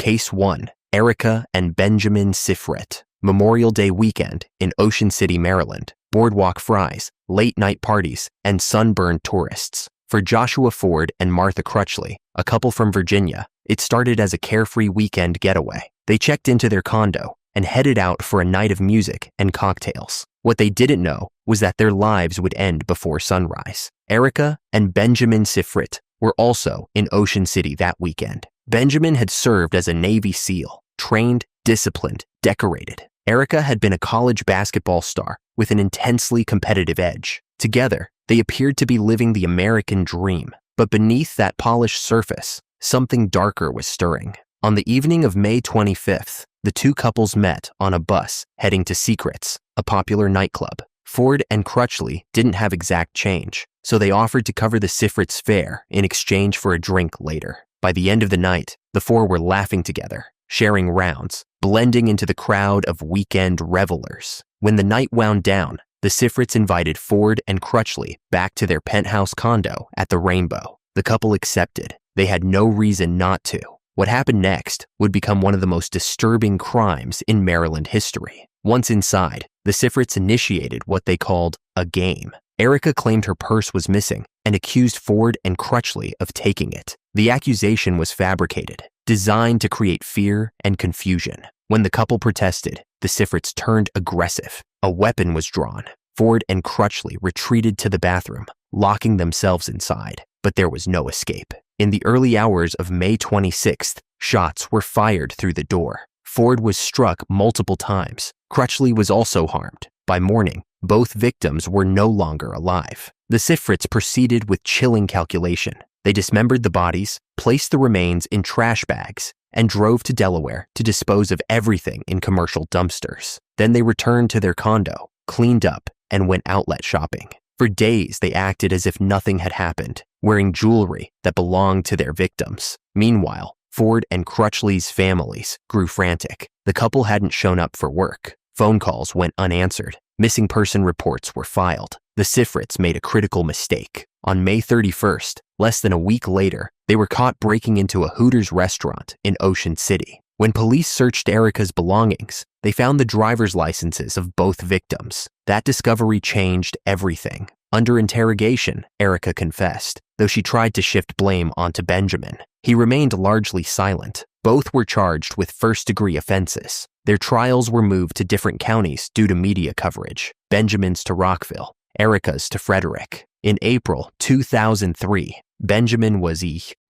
Case 1. Erika and Benjamin Sifrit. Memorial Day weekend in Ocean City, Maryland. Boardwalk fries, late-night parties, and sunburned tourists. For Joshua Ford and Martha Crutchley, a couple from Virginia, it started as a carefree weekend getaway. They checked into their condo and headed out for a night of music and cocktails. What they didn't know was that their lives would end before sunrise. Erika and Benjamin Sifrit were also in Ocean City that weekend. Benjamin had served as a Navy SEAL, trained, disciplined, decorated. Erika had been a college basketball star with an intensely competitive edge. Together, they appeared to be living the American dream. But beneath that polished surface, something darker was stirring. On the evening of May 25th, the two couples met on a bus heading to Secrets, a popular nightclub. Ford and Crutchley didn't have exact change, so they offered to cover the Sifrits' fare in exchange for a drink later. By the end of the night, the four were laughing together, sharing rounds, blending into the crowd of weekend revelers. When the night wound down, the Sifrits invited Ford and Crutchley back to their penthouse condo at the Rainbow. The couple accepted. They had no reason not to. What happened next would become one of the most disturbing crimes in Maryland history. Once inside, the Sifrits initiated what they called a game. Erika claimed her purse was missing and accused Ford and Crutchley of taking it. The accusation was fabricated, designed to create fear and confusion. When the couple protested, the Sifrits turned aggressive. A weapon was drawn. Ford and Crutchley retreated to the bathroom, locking themselves inside. But there was no escape. In the early hours of May 26th, shots were fired through the door. Ford was struck multiple times. Crutchley was also harmed. By morning, both victims were no longer alive. The Sifrits proceeded with chilling calculation. They dismembered the bodies, placed the remains in trash bags, and drove to Delaware to dispose of everything in commercial dumpsters. Then they returned to their condo, cleaned up, and went outlet shopping. For days, they acted as if nothing had happened, wearing jewelry that belonged to their victims. Meanwhile, Ford and Crutchley's families grew frantic. The couple hadn't shown up for work. Phone calls went unanswered. Missing person reports were filed. The Sifrits made a critical mistake. On May 31st, less than a week later, they were caught breaking into a Hooters restaurant in Ocean City. When police searched Erika's belongings, they found the driver's licenses of both victims. That discovery changed everything. Under interrogation, Erika confessed, though she tried to shift blame onto Benjamin. He remained largely silent. Both were charged with first-degree offenses. Their trials were moved to different counties due to media coverage. Benjamin's to Rockville, Erika's to Frederick. In April 2003, Benjamin was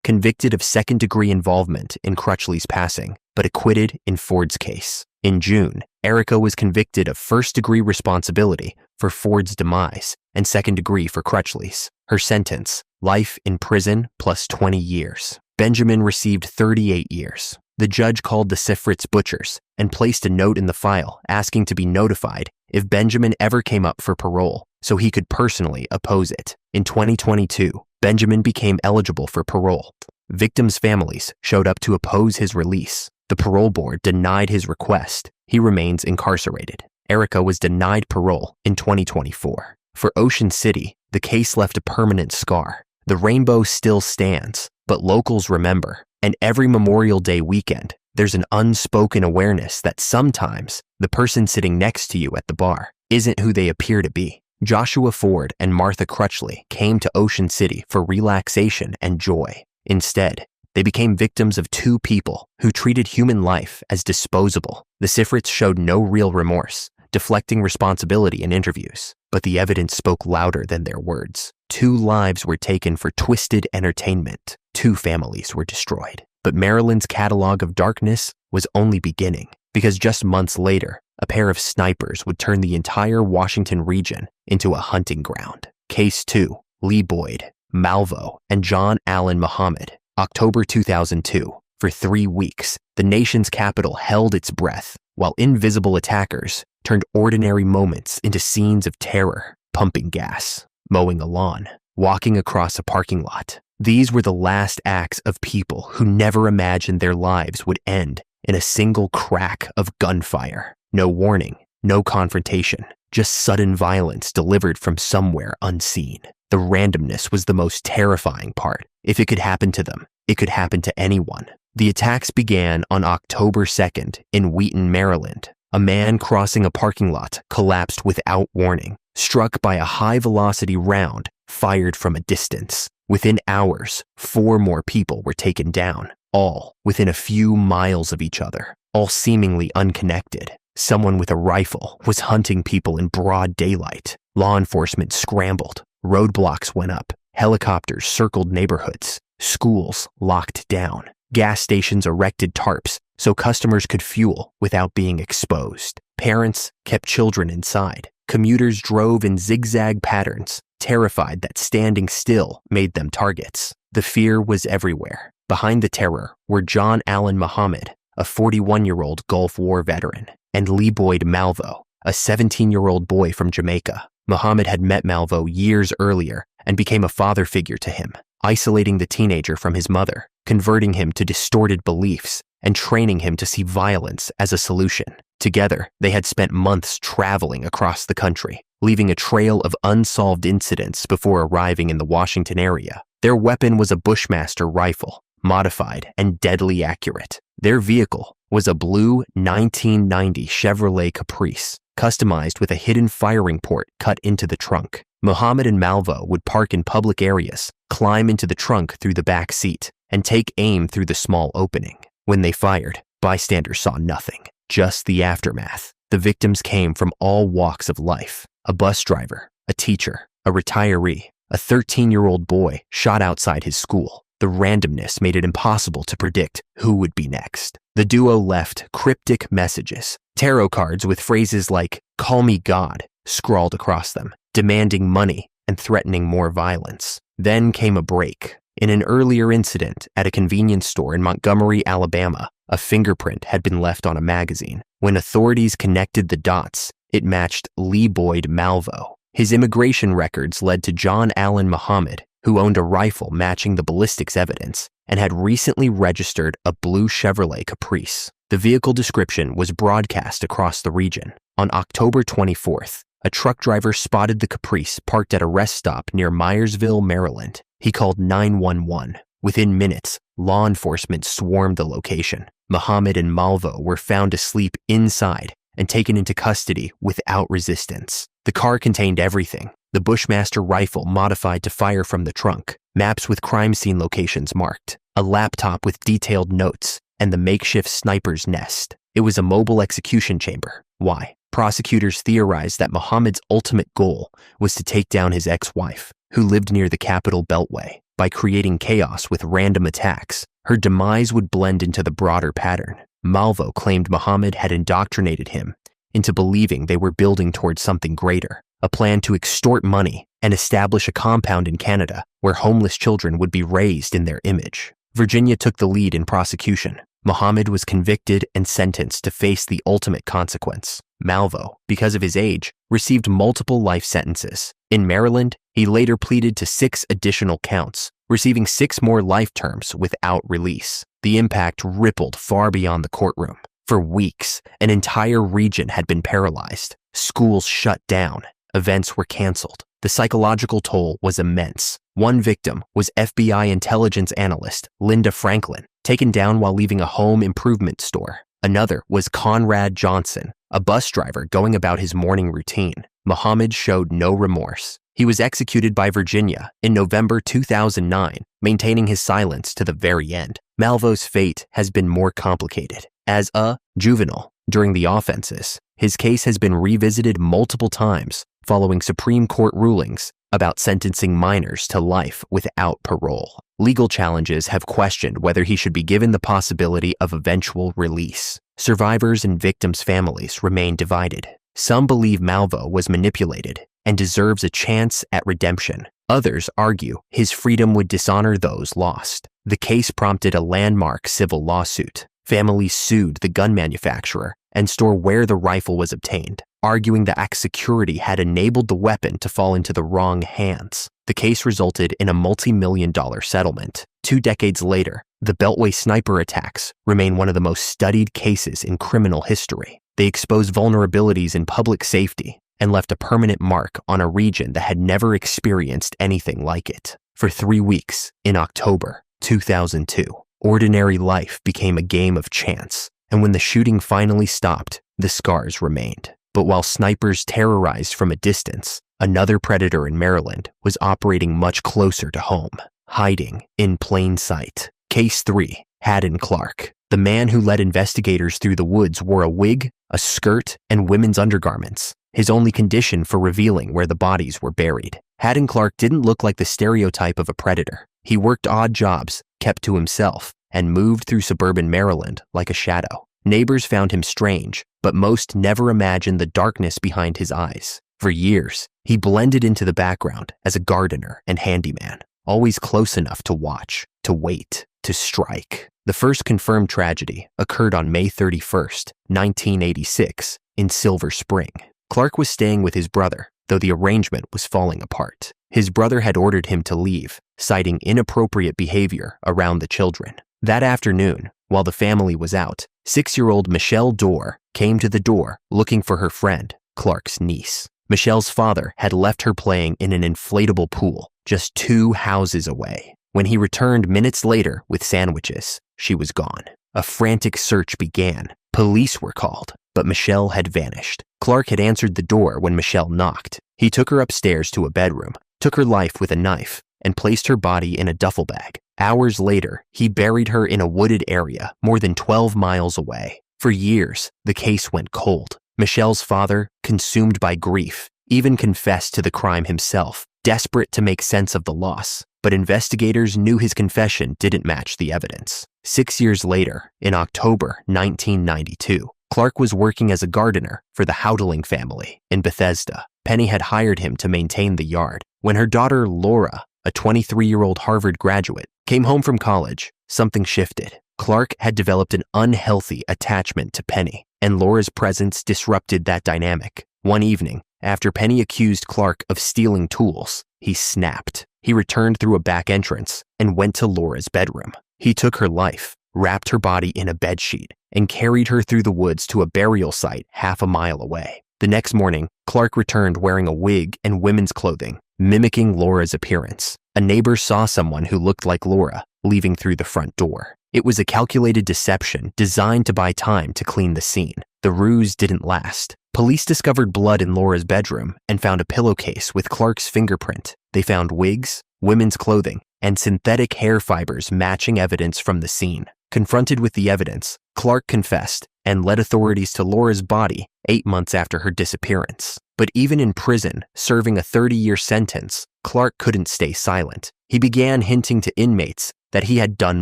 convicted of second-degree involvement in Crutchley's passing, but acquitted in Ford's case. In June, Erika was convicted of first-degree responsibility for Ford's demise and second-degree for Crutchley's. Her sentence, life in prison plus 20 years. Benjamin received 38 years. The judge called the Sifrits butchers and placed a note in the file asking to be notified if Benjamin ever came up for parole so he could personally oppose it. In 2022, Benjamin became eligible for parole. Victims' families showed up to oppose his release. The parole board denied his request. He remains incarcerated. Erika was denied parole in 2024. For Ocean City, the case left a permanent scar. The Rainbow still stands, but locals remember. And every Memorial Day weekend, there's an unspoken awareness that sometimes the person sitting next to you at the bar isn't who they appear to be. Joshua Ford and Martha Crutchley came to Ocean City for relaxation and joy. Instead, they became victims of two people who treated human life as disposable. The Sifrits showed no real remorse, deflecting responsibility in interviews, but the evidence spoke louder than their words. 2 lives were taken for twisted entertainment. 2 families were destroyed. But Maryland's catalog of darkness was only beginning, because just months later, a pair of snipers would turn the entire Washington region into a hunting ground. Case 2, Lee Boyd, Malvo, and John Allen Muhammad. October 2002. For 3 weeks, the nation's capital held its breath, while invisible attackers turned ordinary moments into scenes of terror, pumping gas, mowing a lawn, walking across a parking lot. These were the last acts of people who never imagined their lives would end in a single crack of gunfire. No warning, no confrontation, just sudden violence delivered from somewhere unseen. The randomness was the most terrifying part. If it could happen to them, it could happen to anyone. The attacks began on October 2nd in Wheaton, Maryland. A man crossing a parking lot collapsed without warning, struck by a high-velocity round fired from a distance. Within hours, 4 more people were taken down, all within a few miles of each other, all seemingly unconnected. Someone with a rifle was hunting people in broad daylight. Law enforcement scrambled. Roadblocks went up. Helicopters circled neighborhoods. Schools locked down. Gas stations erected tarps so customers could fuel without being exposed. Parents kept children inside. Commuters drove in zigzag patterns, terrified that standing still made them targets. The fear was everywhere. Behind the terror were John Allen Muhammad, a 41-year-old Gulf War veteran, and Boyd Malvo, a 17-year-old boy from Jamaica. Muhammad had met Malvo years earlier and became a father figure to him, isolating the teenager from his mother, converting him to distorted beliefs, and training him to see violence as a solution. Together, they had spent months traveling across the country, leaving a trail of unsolved incidents before arriving in the Washington area. Their weapon was a Bushmaster rifle, modified and deadly accurate. Their vehicle was a blue 1990 Chevrolet Caprice, customized with a hidden firing port cut into the trunk. Muhammad and Malvo would park in public areas, climb into the trunk through the back seat, and take aim through the small opening. When they fired, bystanders saw nothing, just the aftermath. The victims came from all walks of life: a bus driver, a teacher, a retiree, a 13-year-old boy shot outside his school. The randomness made it impossible to predict who would be next. The duo left cryptic messages, tarot cards with phrases like "Call me God" scrawled across them, demanding money and threatening more violence. Then came a break. In an earlier incident at a convenience store in Montgomery, Alabama, a fingerprint had been left on a magazine. When authorities connected the dots, it matched Boyd Malvo. His immigration records led to John Allen Muhammad, who owned a rifle matching the ballistics evidence and had recently registered a blue Chevrolet Caprice. The vehicle description was broadcast across the region. On October 24th, a truck driver spotted the Caprice parked at a rest stop near Myersville, Maryland. He called 911. Within minutes, law enforcement swarmed the location. Muhammad and Malvo were found asleep inside and taken into custody without resistance. The car contained everything: the Bushmaster rifle modified to fire from the trunk, maps with crime scene locations marked, a laptop with detailed notes, and the makeshift sniper's nest. It was a mobile execution chamber. Why? Prosecutors theorized that Muhammad's ultimate goal was to take down his ex-wife, who lived near the Capitol Beltway. By creating chaos with random attacks, her demise would blend into the broader pattern. Malvo claimed Muhammad had indoctrinated him into believing they were building towards something greater, a plan to extort money and establish a compound in Canada where homeless children would be raised in their image. Virginia took the lead in prosecution. Muhammad was convicted and sentenced to face the ultimate consequence. Malvo, because of his age, received multiple life sentences. In Maryland, he later pleaded to 6 additional counts, receiving 6 more life terms without release. The impact rippled far beyond the courtroom. For weeks, an entire region had been paralyzed. Schools shut down. Events were canceled. The psychological toll was immense. One victim was FBI intelligence analyst Linda Franklin, taken down while leaving a home improvement store. Another was Conrad Johnson, a bus driver going about his morning routine. Muhammad showed no remorse. He was executed by Virginia in November 2009, maintaining his silence to the very end. Malvo's fate has been more complicated. As a juvenile during the offenses, his case has been revisited multiple times following Supreme Court rulings about sentencing minors to life without parole. Legal challenges have questioned whether he should be given the possibility of eventual release. Survivors and victims' families remain divided. Some believe Malvo was manipulated and deserves a chance at redemption. Others argue his freedom would dishonor those lost. The case prompted a landmark civil lawsuit. Families sued the gun manufacturer and store where the rifle was obtained, arguing that security had enabled the weapon to fall into the wrong hands. The case resulted in a multi-million-dollar settlement. 2 decades later, the Beltway sniper attacks remain one of the most studied cases in criminal history. They exposed vulnerabilities in public safety and left a permanent mark on a region that had never experienced anything like it. For 3 weeks, in October 2002, Ordinary life became a game of chance, and when the shooting finally stopped, the scars remained. But while snipers terrorized from a distance, another predator in Maryland was operating much closer to home, hiding in plain sight. Case 3. Hadden Clark. The man who led investigators through the woods wore a wig, a skirt, and women's undergarments, his only condition for revealing where the bodies were buried. Hadden Clark didn't look like the stereotype of a predator. He worked odd jobs, kept to himself, and moved through suburban Maryland like a shadow. Neighbors found him strange, but most never imagined the darkness behind his eyes. For years, he blended into the background as a gardener and handyman, always close enough to watch, to wait, to strike. The first confirmed tragedy occurred on May 31st, 1986, in Silver Spring. Clark was staying with his brother, though the arrangement was falling apart. His brother had ordered him to leave, citing inappropriate behavior around the children. That afternoon, while the family was out, 6-year-old Michelle Dorr came to the door looking for her friend, Clark's niece. Michelle's father had left her playing in an inflatable pool just 2 houses away. When he returned minutes later with sandwiches, she was gone. A frantic search began. Police were called, but Michelle had vanished. Clark had answered the door when Michelle knocked. He took her upstairs to a bedroom, took her life with a knife, and placed her body in a duffel bag. Hours later, he buried her in a wooded area more than 12 miles away. For years, the case went cold. Michelle's father, consumed by grief, even confessed to the crime himself, desperate to make sense of the loss. But investigators knew his confession didn't match the evidence. 6 years later, in October 1992, Clark was working as a gardener for the Hoggle family in Bethesda. Penny had hired him to maintain the yard. When her daughter Laura, a 23-year-old Harvard graduate, came home from college, something shifted. Clark had developed an unhealthy attachment to Penny, and Laura's presence disrupted that dynamic. One evening, after Penny accused Clark of stealing tools, he snapped. He returned through a back entrance and went to Laura's bedroom. He took her life, wrapped her body in a bedsheet, and carried her through the woods to a burial site half a mile away. The next morning, Clark returned wearing a wig and women's clothing, mimicking Laura's appearance. A neighbor saw someone who looked like Laura leaving through the front door. It was a calculated deception designed to buy time to clean the scene. The ruse didn't last. Police discovered blood in Laura's bedroom and found a pillowcase with Clark's fingerprint. They found wigs, women's clothing, and synthetic hair fibers matching evidence from the scene. Confronted with the evidence, Clark confessed and led authorities to Laura's body 8 months after her disappearance. But even in prison, serving a 30-year sentence, Clark couldn't stay silent. He began hinting to inmates that he had done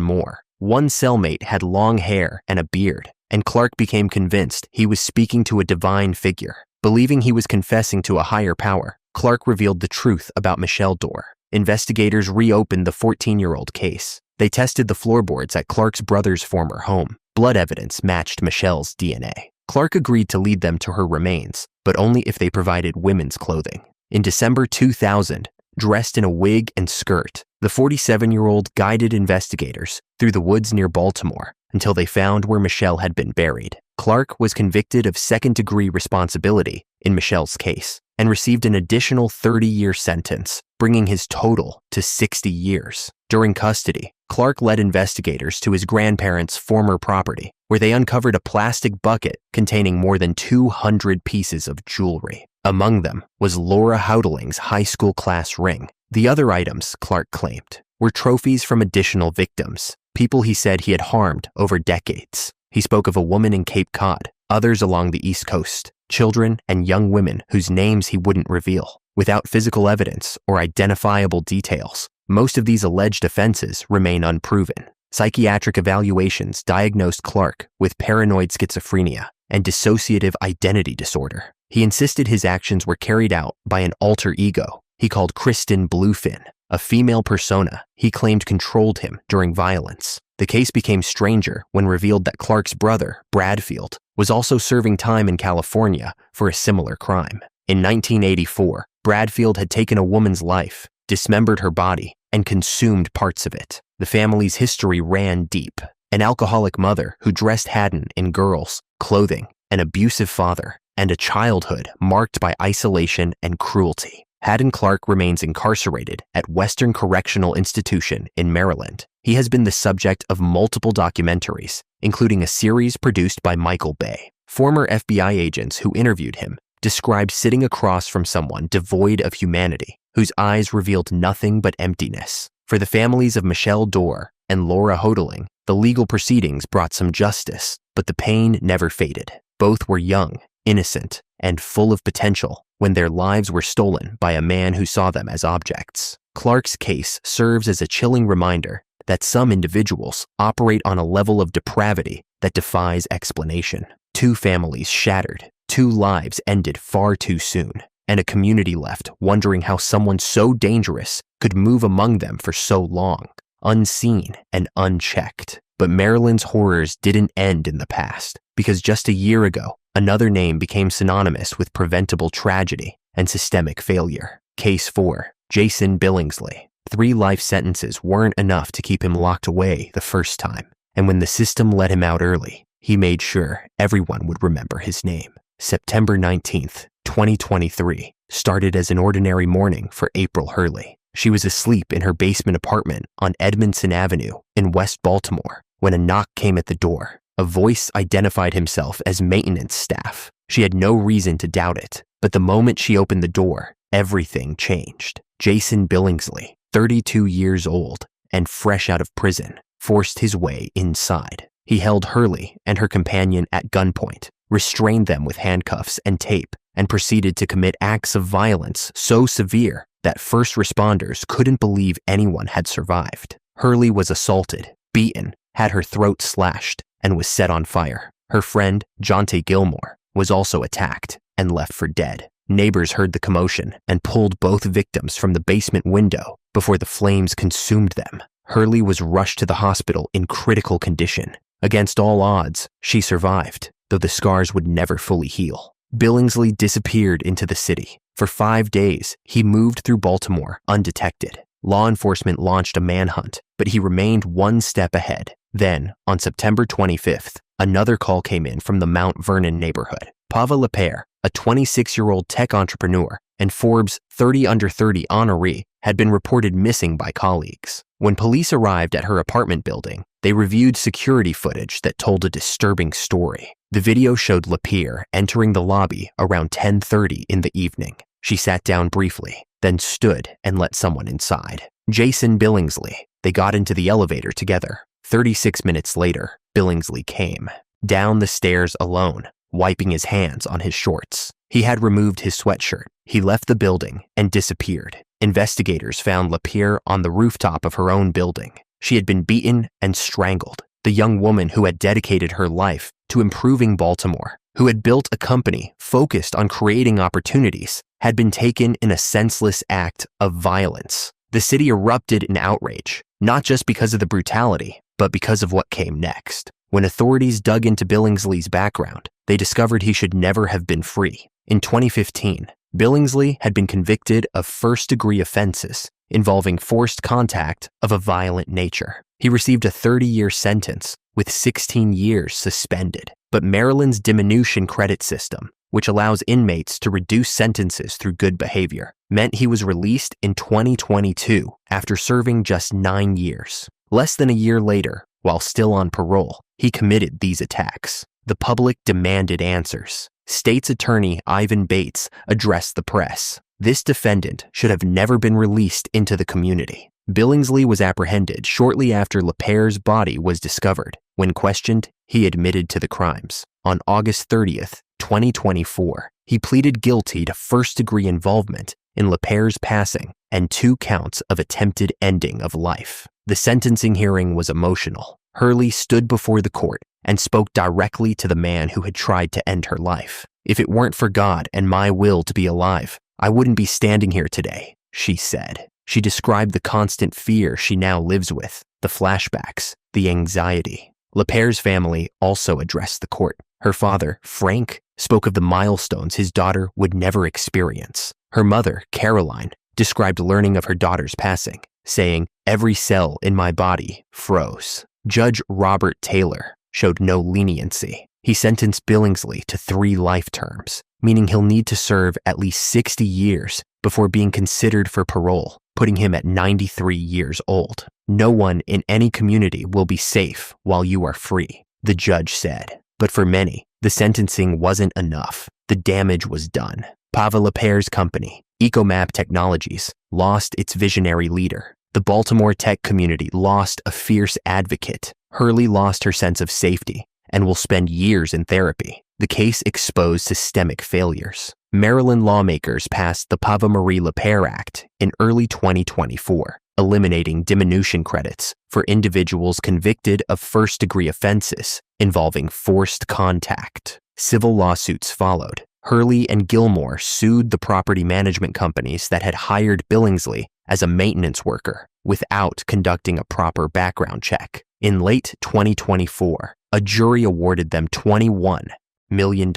more. One cellmate had long hair and a beard, and Clark became convinced he was speaking to a divine figure. Believing he was confessing to a higher power, Clark revealed the truth about Michelle Dorr. Investigators reopened the 14-year-old case. They tested the floorboards at Clark's brother's former home. Blood evidence matched Michelle's DNA. Clark agreed to lead them to her remains, but only if they provided women's clothing. In December 2000, dressed in a wig and skirt, the 47-year-old guided investigators through the woods near Baltimore until they found where Michelle had been buried. Clark was convicted of second-degree responsibility in Michelle's case and received an additional 30-year sentence, bringing his total to 60 years. During custody, Clark led investigators to his grandparents' former property, where they uncovered a plastic bucket containing more than 200 pieces of jewelry. Among them was Laura Houdeling's high school class ring. The other items, Clark claimed, were trophies from additional victims, people he said he had harmed over decades. He spoke of a woman in Cape Cod, others along the East Coast, children and young women whose names he wouldn't reveal. Without physical evidence or identifiable details, most of these alleged offenses remain unproven. Psychiatric evaluations diagnosed Clark with paranoid schizophrenia and dissociative identity disorder. He insisted his actions were carried out by an alter ego he called Kristen Bluefin, a female persona he claimed controlled him during violence. The case became stranger when revealed that Clark's brother, Bradfield, was also serving time in California for a similar crime. In 1984, Bradfield had taken a woman's life, dismembered her body, and consumed parts of it. The family's history ran deep. An alcoholic mother who dressed Hadden in girls' clothing, an abusive father, and a childhood marked by isolation and cruelty. Hadden Clark remains incarcerated at Western Correctional Institution in Maryland. He has been the subject of multiple documentaries, including a series produced by Michael Bay. Former FBI agents who interviewed him described sitting across from someone devoid of humanity, whose eyes revealed nothing but emptiness. For the families of Michelle Dorr and Laura Hodeling, the legal proceedings brought some justice, but the pain never faded. Both were young, innocent, and full of potential when their lives were stolen by a man who saw them as objects. Clark's case serves as a chilling reminder that some individuals operate on a level of depravity that defies explanation. 2 families shattered, 2 lives ended far too soon, and a community left wondering how someone so dangerous could move among them for so long, unseen and unchecked. But Maryland's horrors didn't end in the past, because just a year ago, another name became synonymous with preventable tragedy and systemic failure. Case 4, Jason Billingsley. 3 life sentences weren't enough to keep him locked away the first time, and when the system let him out early, he made sure everyone would remember his name. September 19th, 2023, started as an ordinary morning for April Hurley. She was asleep in her basement apartment on Edmondson Avenue in West Baltimore when a knock came at the door. A voice identified himself as maintenance staff. She had no reason to doubt it, but the moment she opened the door, everything changed. Jason Billingsley, 32 years old and fresh out of prison, forced his way inside. He held Hurley and her companion at gunpoint, restrained them with handcuffs and tape, and proceeded to commit acts of violence so severe that first responders couldn't believe anyone had survived. Hurley was assaulted, beaten, had her throat slashed, and was set on fire. Her friend, Jonte Gilmore, was also attacked and left for dead. Neighbors heard the commotion and pulled both victims from the basement window before the flames consumed them. Hurley was rushed to the hospital in critical condition. Against all odds, she survived, though the scars would never fully heal. Billingsley disappeared into the city. For 5 days, he moved through Baltimore undetected. Law enforcement launched a manhunt, but he remained one step ahead. Then, on September 25th, another call came in from the Mount Vernon neighborhood. Pava Lepere, a 26-year-old tech entrepreneur and Forbes 30 Under 30 honoree, had been reported missing by colleagues. When police arrived at her apartment building, they reviewed security footage that told a disturbing story. The video showed Lepere entering the lobby around 10:30 in the evening. She sat down briefly, then stood and let someone inside. Jason Billingsley. They got into the elevator together. 36 minutes later, Billingsley came down the stairs alone, wiping his hands on his shorts. He had removed his sweatshirt. He left the building and disappeared. Investigators found Lepere on the rooftop of her own building. She had been beaten and strangled. The young woman who had dedicated her life to improving Baltimore, who had built a company focused on creating opportunities, had been taken in a senseless act of violence. The city erupted in outrage, not just because of the brutality, but because of what came next. When authorities dug into Billingsley's background, they discovered he should never have been free. In 2015, Billingsley had been convicted of first-degree offenses involving forced contact of a violent nature. He received a 30-year sentence with 16 years suspended. But Maryland's diminution credit system, which allows inmates to reduce sentences through good behavior, meant he was released in 2022 after serving just 9 years. Less than a year later, while still on parole, he committed these attacks. The public demanded answers. State's attorney Ivan Bates addressed the press. This defendant should have never been released into the community. Billingsley was apprehended shortly after Lepere's body was discovered. When questioned, he admitted to the crimes. On August 30th, 2024, he pleaded guilty to first-degree involvement in Lepere's passing and 2 counts of attempted ending of life. The sentencing hearing was emotional. Hurley stood before the court and spoke directly to the man who had tried to end her life. "If it weren't for God and my will to be alive, I wouldn't be standing here today," she said. She described the constant fear she now lives with, the flashbacks, the anxiety. Lepere's family also addressed the court. Her father, Frank, spoke of the milestones his daughter would never experience. Her mother, Caroline, described learning of her daughter's passing, saying, "Every cell in my body froze." Judge Robert Taylor showed no leniency. He sentenced Billingsley to 3 life terms, meaning he'll need to serve at least 60 years before being considered for parole, putting him at 93 years old. No one in any community will be safe while you are free, the judge said. But for many, the sentencing wasn't enough. The damage was done. Pavel Leper's company, Ecomap Technologies, lost its visionary leader. The Baltimore tech community lost a fierce advocate. Hurley lost her sense of safety and will spend years in therapy. The case exposed systemic failures. Maryland lawmakers passed the Pavel Marie Leper Act in early 2024, eliminating diminution credits for individuals convicted of first-degree offenses involving forced contact. Civil lawsuits followed. Hurley and Gilmore sued the property management companies that had hired Billingsley as a maintenance worker without conducting a proper background check. In late 2024, a jury awarded them $21 million.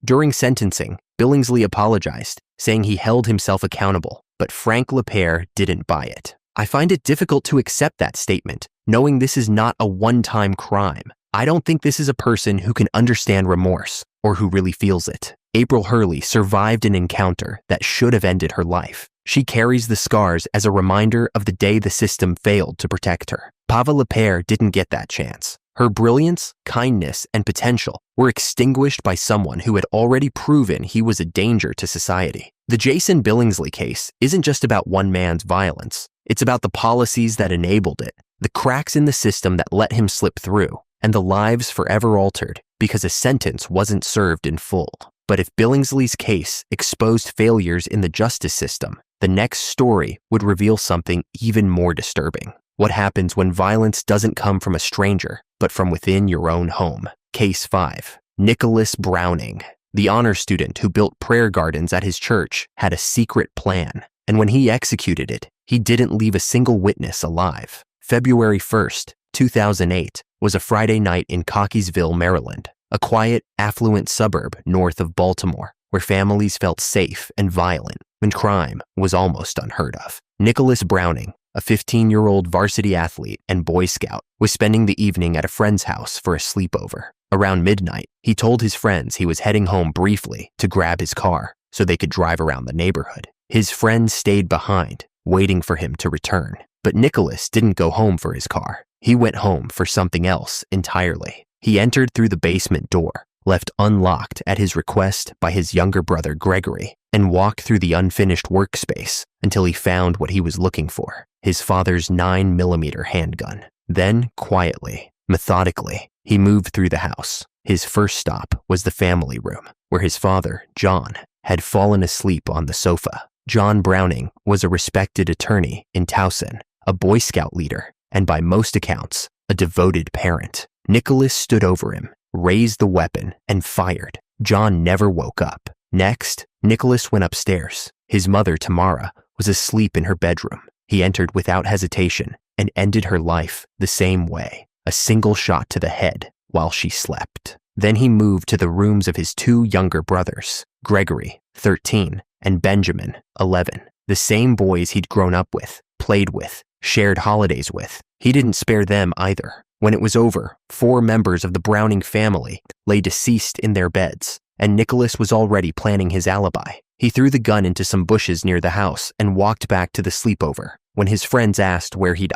During sentencing, Billingsley apologized, saying he held himself accountable, but Frank Leper didn't buy it. I find it difficult to accept that statement, knowing this is not a one-time crime. I don't think this is a person who can understand remorse or who really feels it. April Hurley survived an encounter that should have ended her life. She carries the scars as a reminder of the day the system failed to protect her. Pavel Leper didn't get that chance. Her brilliance, kindness, and potential were extinguished by someone who had already proven he was a danger to society. The Jason Billingsley case isn't just about one man's violence. It's about the policies that enabled it, the cracks in the system that let him slip through, and the lives forever altered because a sentence wasn't served in full. But if Billingsley's case exposed failures in the justice system, the next story would reveal something even more disturbing. What happens when violence doesn't come from a stranger, but from within your own home? Case 5. Nicholas Browning. The honor student who built prayer gardens at his church had a secret plan, and when he executed it, he didn't leave a single witness alive. February 1st, 2008, was a Friday night in Cockeysville, Maryland, a quiet, affluent suburb north of Baltimore, where families felt safe and violent when crime was almost unheard of. Nicholas Browning, a 15-year-old varsity athlete and Boy Scout, was spending the evening at a friend's house for a sleepover. Around midnight, he told his friends he was heading home briefly to grab his car so they could drive around the neighborhood. His friends stayed behind, waiting for him to return. But Nicholas didn't go home for his car. He went home for something else entirely. He entered through the basement door, left unlocked at his request by his younger brother Gregory, and walked through the unfinished workspace until he found what he was looking for, his father's 9mm handgun. Then, quietly, methodically, he moved through the house. His first stop was the family room, where his father, John, had fallen asleep on the sofa. John Browning was a respected attorney in Towson, a Boy Scout leader, and by most accounts, a devoted parent. Nicholas stood over him, raised the weapon, and fired. John never woke up. Next, Nicholas went upstairs. His mother, Tamara, was asleep in her bedroom. He entered without hesitation and ended her life the same way, a single shot to the head while she slept. Then he moved to the rooms of his two younger brothers, Gregory, 13, and Benjamin, 11, the same boys he'd grown up with, played with, shared holidays with. He didn't spare them either. When it was over, 4 members of the Browning family lay deceased in their beds, and Nicholas was already planning his alibi. He threw the gun into some bushes near the house and walked back to the sleepover. When his friends asked where he'd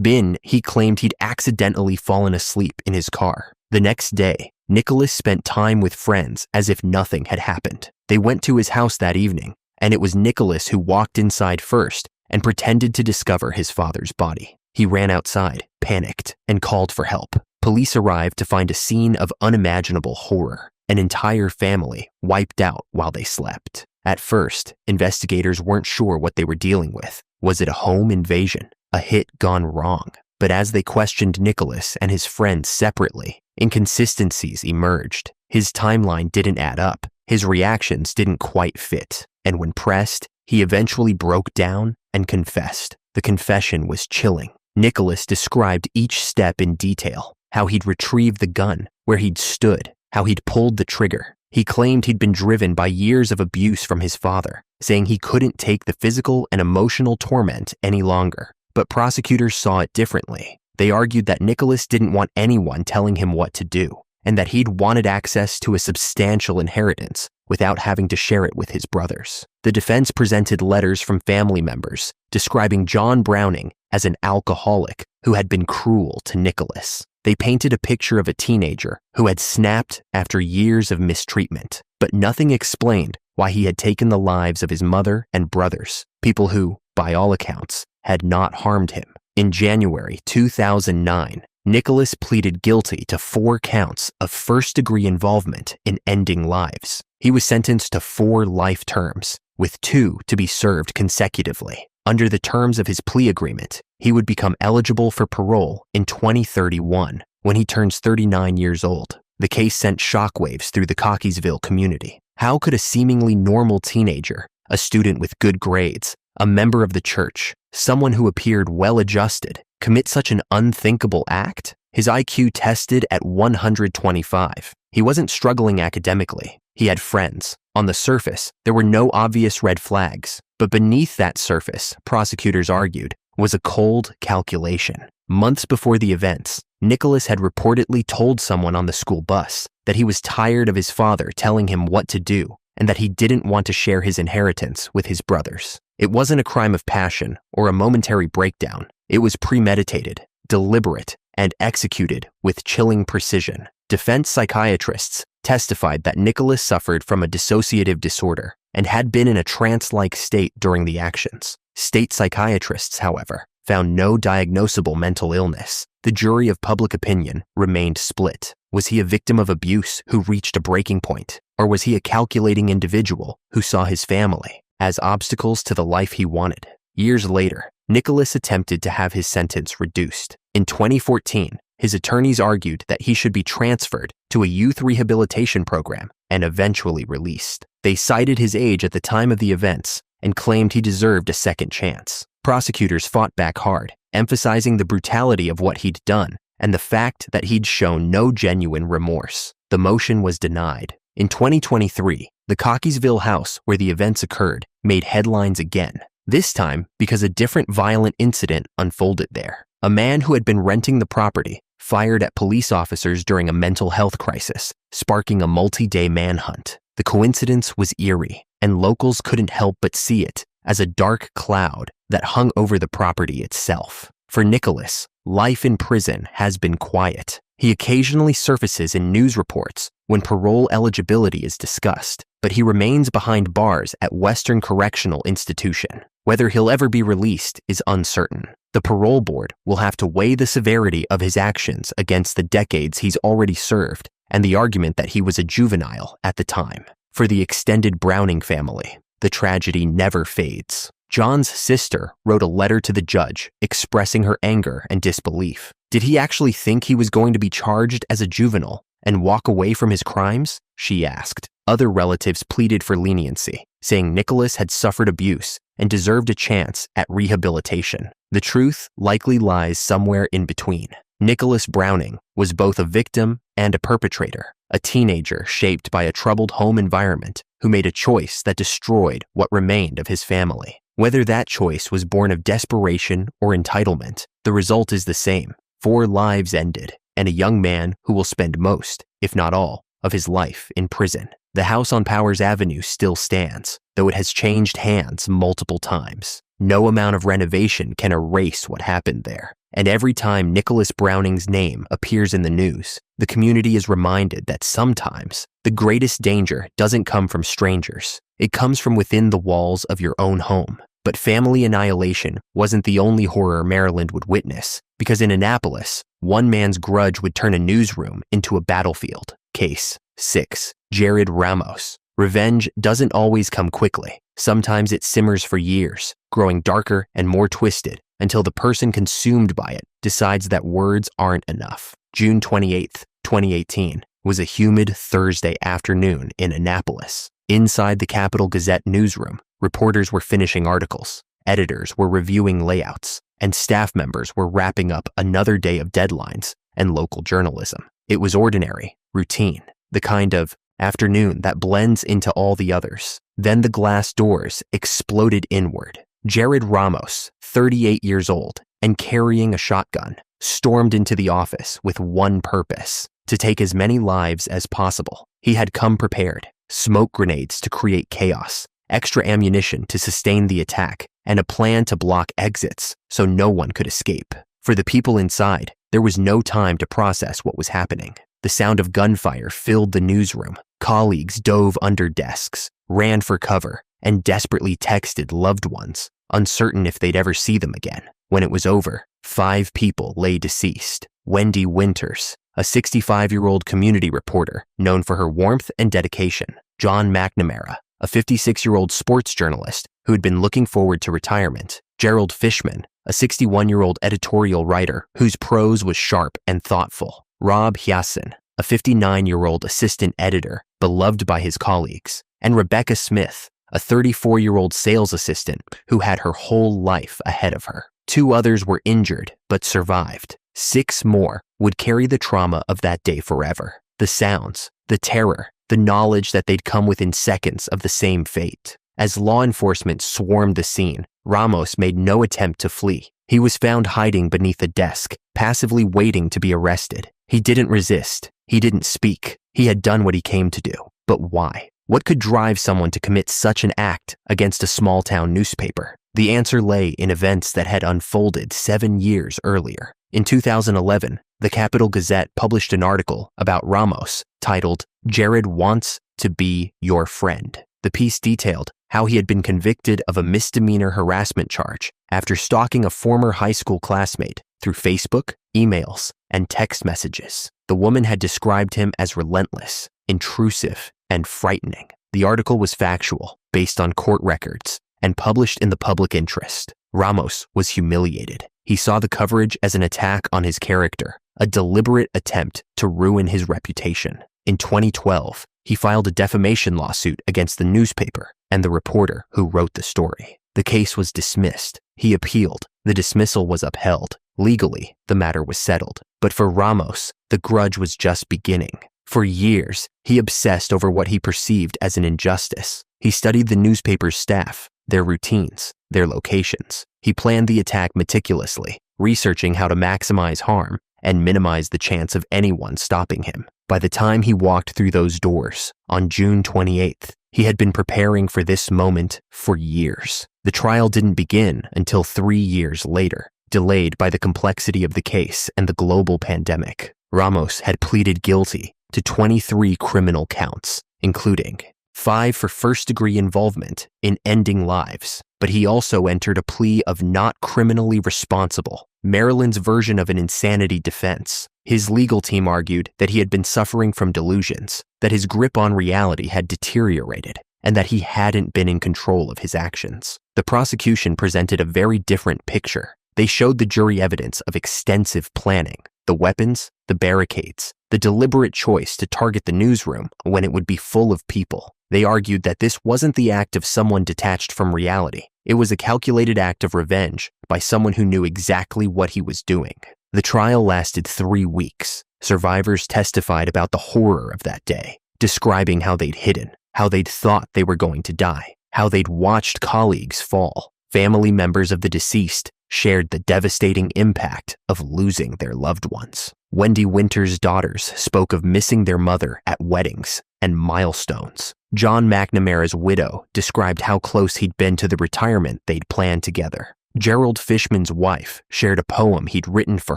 been, he claimed he'd accidentally fallen asleep in his car. The next day, Nicholas spent time with friends as if nothing had happened. They went to his house that evening, and it was Nicholas who walked inside first and pretended to discover his father's body. He ran outside, panicked, and called for help. Police arrived to find a scene of unimaginable horror. An entire family wiped out while they slept. At first, investigators weren't sure what they were dealing with. Was it a home invasion? A hit gone wrong? But as they questioned Nicholas and his friends separately, inconsistencies emerged. His timeline didn't add up. His reactions didn't quite fit. And when pressed, he eventually broke down and confessed. The confession was chilling. Nicholas described each step in detail, how he'd retrieved the gun, where he'd stood, how he'd pulled the trigger. He claimed he'd been driven by years of abuse from his father, saying he couldn't take the physical and emotional torment any longer. But prosecutors saw it differently. They argued that Nicholas didn't want anyone telling him what to do. and that he'd wanted access to a substantial inheritance without having to share it with his brothers. The defense presented letters from family members describing John Browning as an alcoholic who had been cruel to Nicholas. They painted a picture of a teenager who had snapped after years of mistreatment, but nothing explained why he had taken the lives of his mother and brothers, people who, by all accounts, had not harmed him. In January 2009, Nicholas pleaded guilty to 4 counts of first-degree involvement in ending lives. He was sentenced to 4 life terms, with 2 to be served consecutively. Under the terms of his plea agreement, he would become eligible for parole in 2031 when he turns 39 years old. The case sent shockwaves through the Cockeysville community. How could a seemingly normal teenager, a student with good grades, a member of the church, someone who appeared well-adjusted, commit such an unthinkable act? His IQ tested at 125. He wasn't struggling academically. He had friends. On the surface, there were no obvious red flags, but beneath that surface, prosecutors argued, was a cold calculation. Months before the events, Nicholas had reportedly told someone on the school bus that he was tired of his father telling him what to do and that he didn't want to share his inheritance with his brothers. It wasn't a crime of passion or a momentary breakdown. It was premeditated, deliberate, and executed with chilling precision. Defense psychiatrists testified that Nicholas suffered from a dissociative disorder and had been in a trance-like state during the actions. State psychiatrists, however, found no diagnosable mental illness. The jury of public opinion remained split. Was he a victim of abuse who reached a breaking point, or was he a calculating individual who saw his family as obstacles to the life he wanted? Years later, Nicholas attempted to have his sentence reduced. In 2014, his attorneys argued that he should be transferred to a youth rehabilitation program and eventually released. They cited his age at the time of the events and claimed he deserved a second chance. Prosecutors fought back hard, emphasizing the brutality of what he'd done and the fact that he'd shown no genuine remorse. The motion was denied. In 2023, the Cockeysville house where the events occurred made headlines again, this time because a different violent incident unfolded there. A man who had been renting the property fired at police officers during a mental health crisis, sparking a multi-day manhunt. The coincidence was eerie, and locals couldn't help but see it as a dark cloud that hung over the property itself. For Nicholas, life in prison has been quiet. He occasionally surfaces in news reports when parole eligibility is discussed, but he remains behind bars at Western Correctional Institution. Whether he'll ever be released is uncertain. The parole board will have to weigh the severity of his actions against the decades he's already served and the argument that he was a juvenile at the time. For the extended Browning family, the tragedy never fades. John's sister wrote a letter to the judge expressing her anger and disbelief. Did he actually think he was going to be charged as a juvenile and walk away from his crimes? She asked. Other relatives pleaded for leniency, saying Nicholas had suffered abuse and deserved a chance at rehabilitation. The truth likely lies somewhere in between. Nicholas Browning was both a victim and a perpetrator, a teenager shaped by a troubled home environment who made a choice that destroyed what remained of his family. Whether that choice was born of desperation or entitlement, the result is the same. 4 lives ended, and a young man who will spend most, if not all, of his life in prison. The house on Powers Avenue still stands, though it has changed hands multiple times. No amount of renovation can erase what happened there. And every time Nicholas Browning's name appears in the news, the community is reminded that sometimes the greatest danger doesn't come from strangers. It comes from within the walls of your own home. But family annihilation wasn't the only horror Maryland would witness, because in Annapolis, one man's grudge would turn a newsroom into a battlefield. Case 6. Jarrod Ramos. Revenge doesn't always come quickly. Sometimes it simmers for years, growing darker and more twisted until the person consumed by it decides that words aren't enough. June 28, 2018, was a humid Thursday afternoon in Annapolis. Inside the Capital Gazette newsroom, reporters were finishing articles, editors were reviewing layouts, and staff members were wrapping up another day of deadlines and local journalism. It was ordinary, routine, the kind of afternoon that blends into all the others. Then the glass doors exploded inward. Jarrod Ramos, 38 years old and carrying a shotgun, stormed into the office with one purpose: to take as many lives as possible. He had come prepared: smoke grenades to create chaos, extra ammunition to sustain the attack, and a plan to block exits so no one could escape. For the people inside, there was no time to process what was happening. The sound of gunfire filled the newsroom. Colleagues dove under desks, ran for cover, and desperately texted loved ones, uncertain if they'd ever see them again. When it was over, 5 people lay deceased. Wendy Winters, a 65-year-old community reporter known for her warmth and dedication. John McNamara, a 56-year-old sports journalist who had been looking forward to retirement. Gerald Fishman, a 61-year-old editorial writer whose prose was sharp and thoughtful. Rob Hyasin, a 59-year-old assistant editor beloved by his colleagues. And Rebecca Smith, a 34-year-old sales assistant who had her whole life ahead of her. 2 others were injured but survived. 6 more would carry the trauma of that day forever. The sounds, the terror, the knowledge that they'd come within seconds of the same fate. As law enforcement swarmed the scene, Ramos made no attempt to flee. He was found hiding beneath a desk, passively waiting to be arrested. He didn't resist. He didn't speak. He had done what he came to do. But why? What could drive someone to commit such an act against a small-town newspaper? The answer lay in events that had unfolded 7 years earlier. In 2011, the Capital Gazette published an article about Ramos titled, "Jarrod Wants to Be Your Friend." The piece detailed how he had been convicted of a misdemeanor harassment charge after stalking a former high school classmate through Facebook, emails, and text messages. The woman had described him as relentless, intrusive, and frightening. The article was factual, based on court records, and published in the public interest. Ramos was humiliated. He saw the coverage as an attack on his character, a deliberate attempt to ruin his reputation. In 2012, he filed a defamation lawsuit against the newspaper and the reporter who wrote the story. The case was dismissed. He appealed. The dismissal was upheld. Legally, the matter was settled. But for Ramos, the grudge was just beginning. For years, he obsessed over what he perceived as an injustice. He studied the newspaper's staff, their routines, their locations. He planned the attack meticulously, researching how to maximize harm and minimize the chance of anyone stopping him. By the time he walked through those doors, on June 28th, he had been preparing for this moment for years. The trial didn't begin until 3 years later, delayed by the complexity of the case and the global pandemic. Ramos had pleaded guilty to 23 criminal counts, including 5 for first-degree involvement in ending lives, but he also entered a plea of not criminally responsible, Maryland's version of an insanity defense. His legal team argued that he had been suffering from delusions, that his grip on reality had deteriorated, and that he hadn't been in control of his actions. The prosecution presented a very different picture. They showed the jury evidence of extensive planning, the weapons, the barricades, the deliberate choice to target the newsroom when it would be full of people. They argued that this wasn't the act of someone detached from reality. It was a calculated act of revenge by someone who knew exactly what he was doing. The trial lasted 3 weeks. Survivors testified about the horror of that day, describing how they'd hidden, how they'd thought they were going to die, how they'd watched colleagues fall. Family members of the deceased shared the devastating impact of losing their loved ones. Wendy Winters' daughters spoke of missing their mother at weddings and milestones. John McNamara's widow described how close he'd been to the retirement they'd planned together. Gerald Fishman's wife shared a poem he'd written for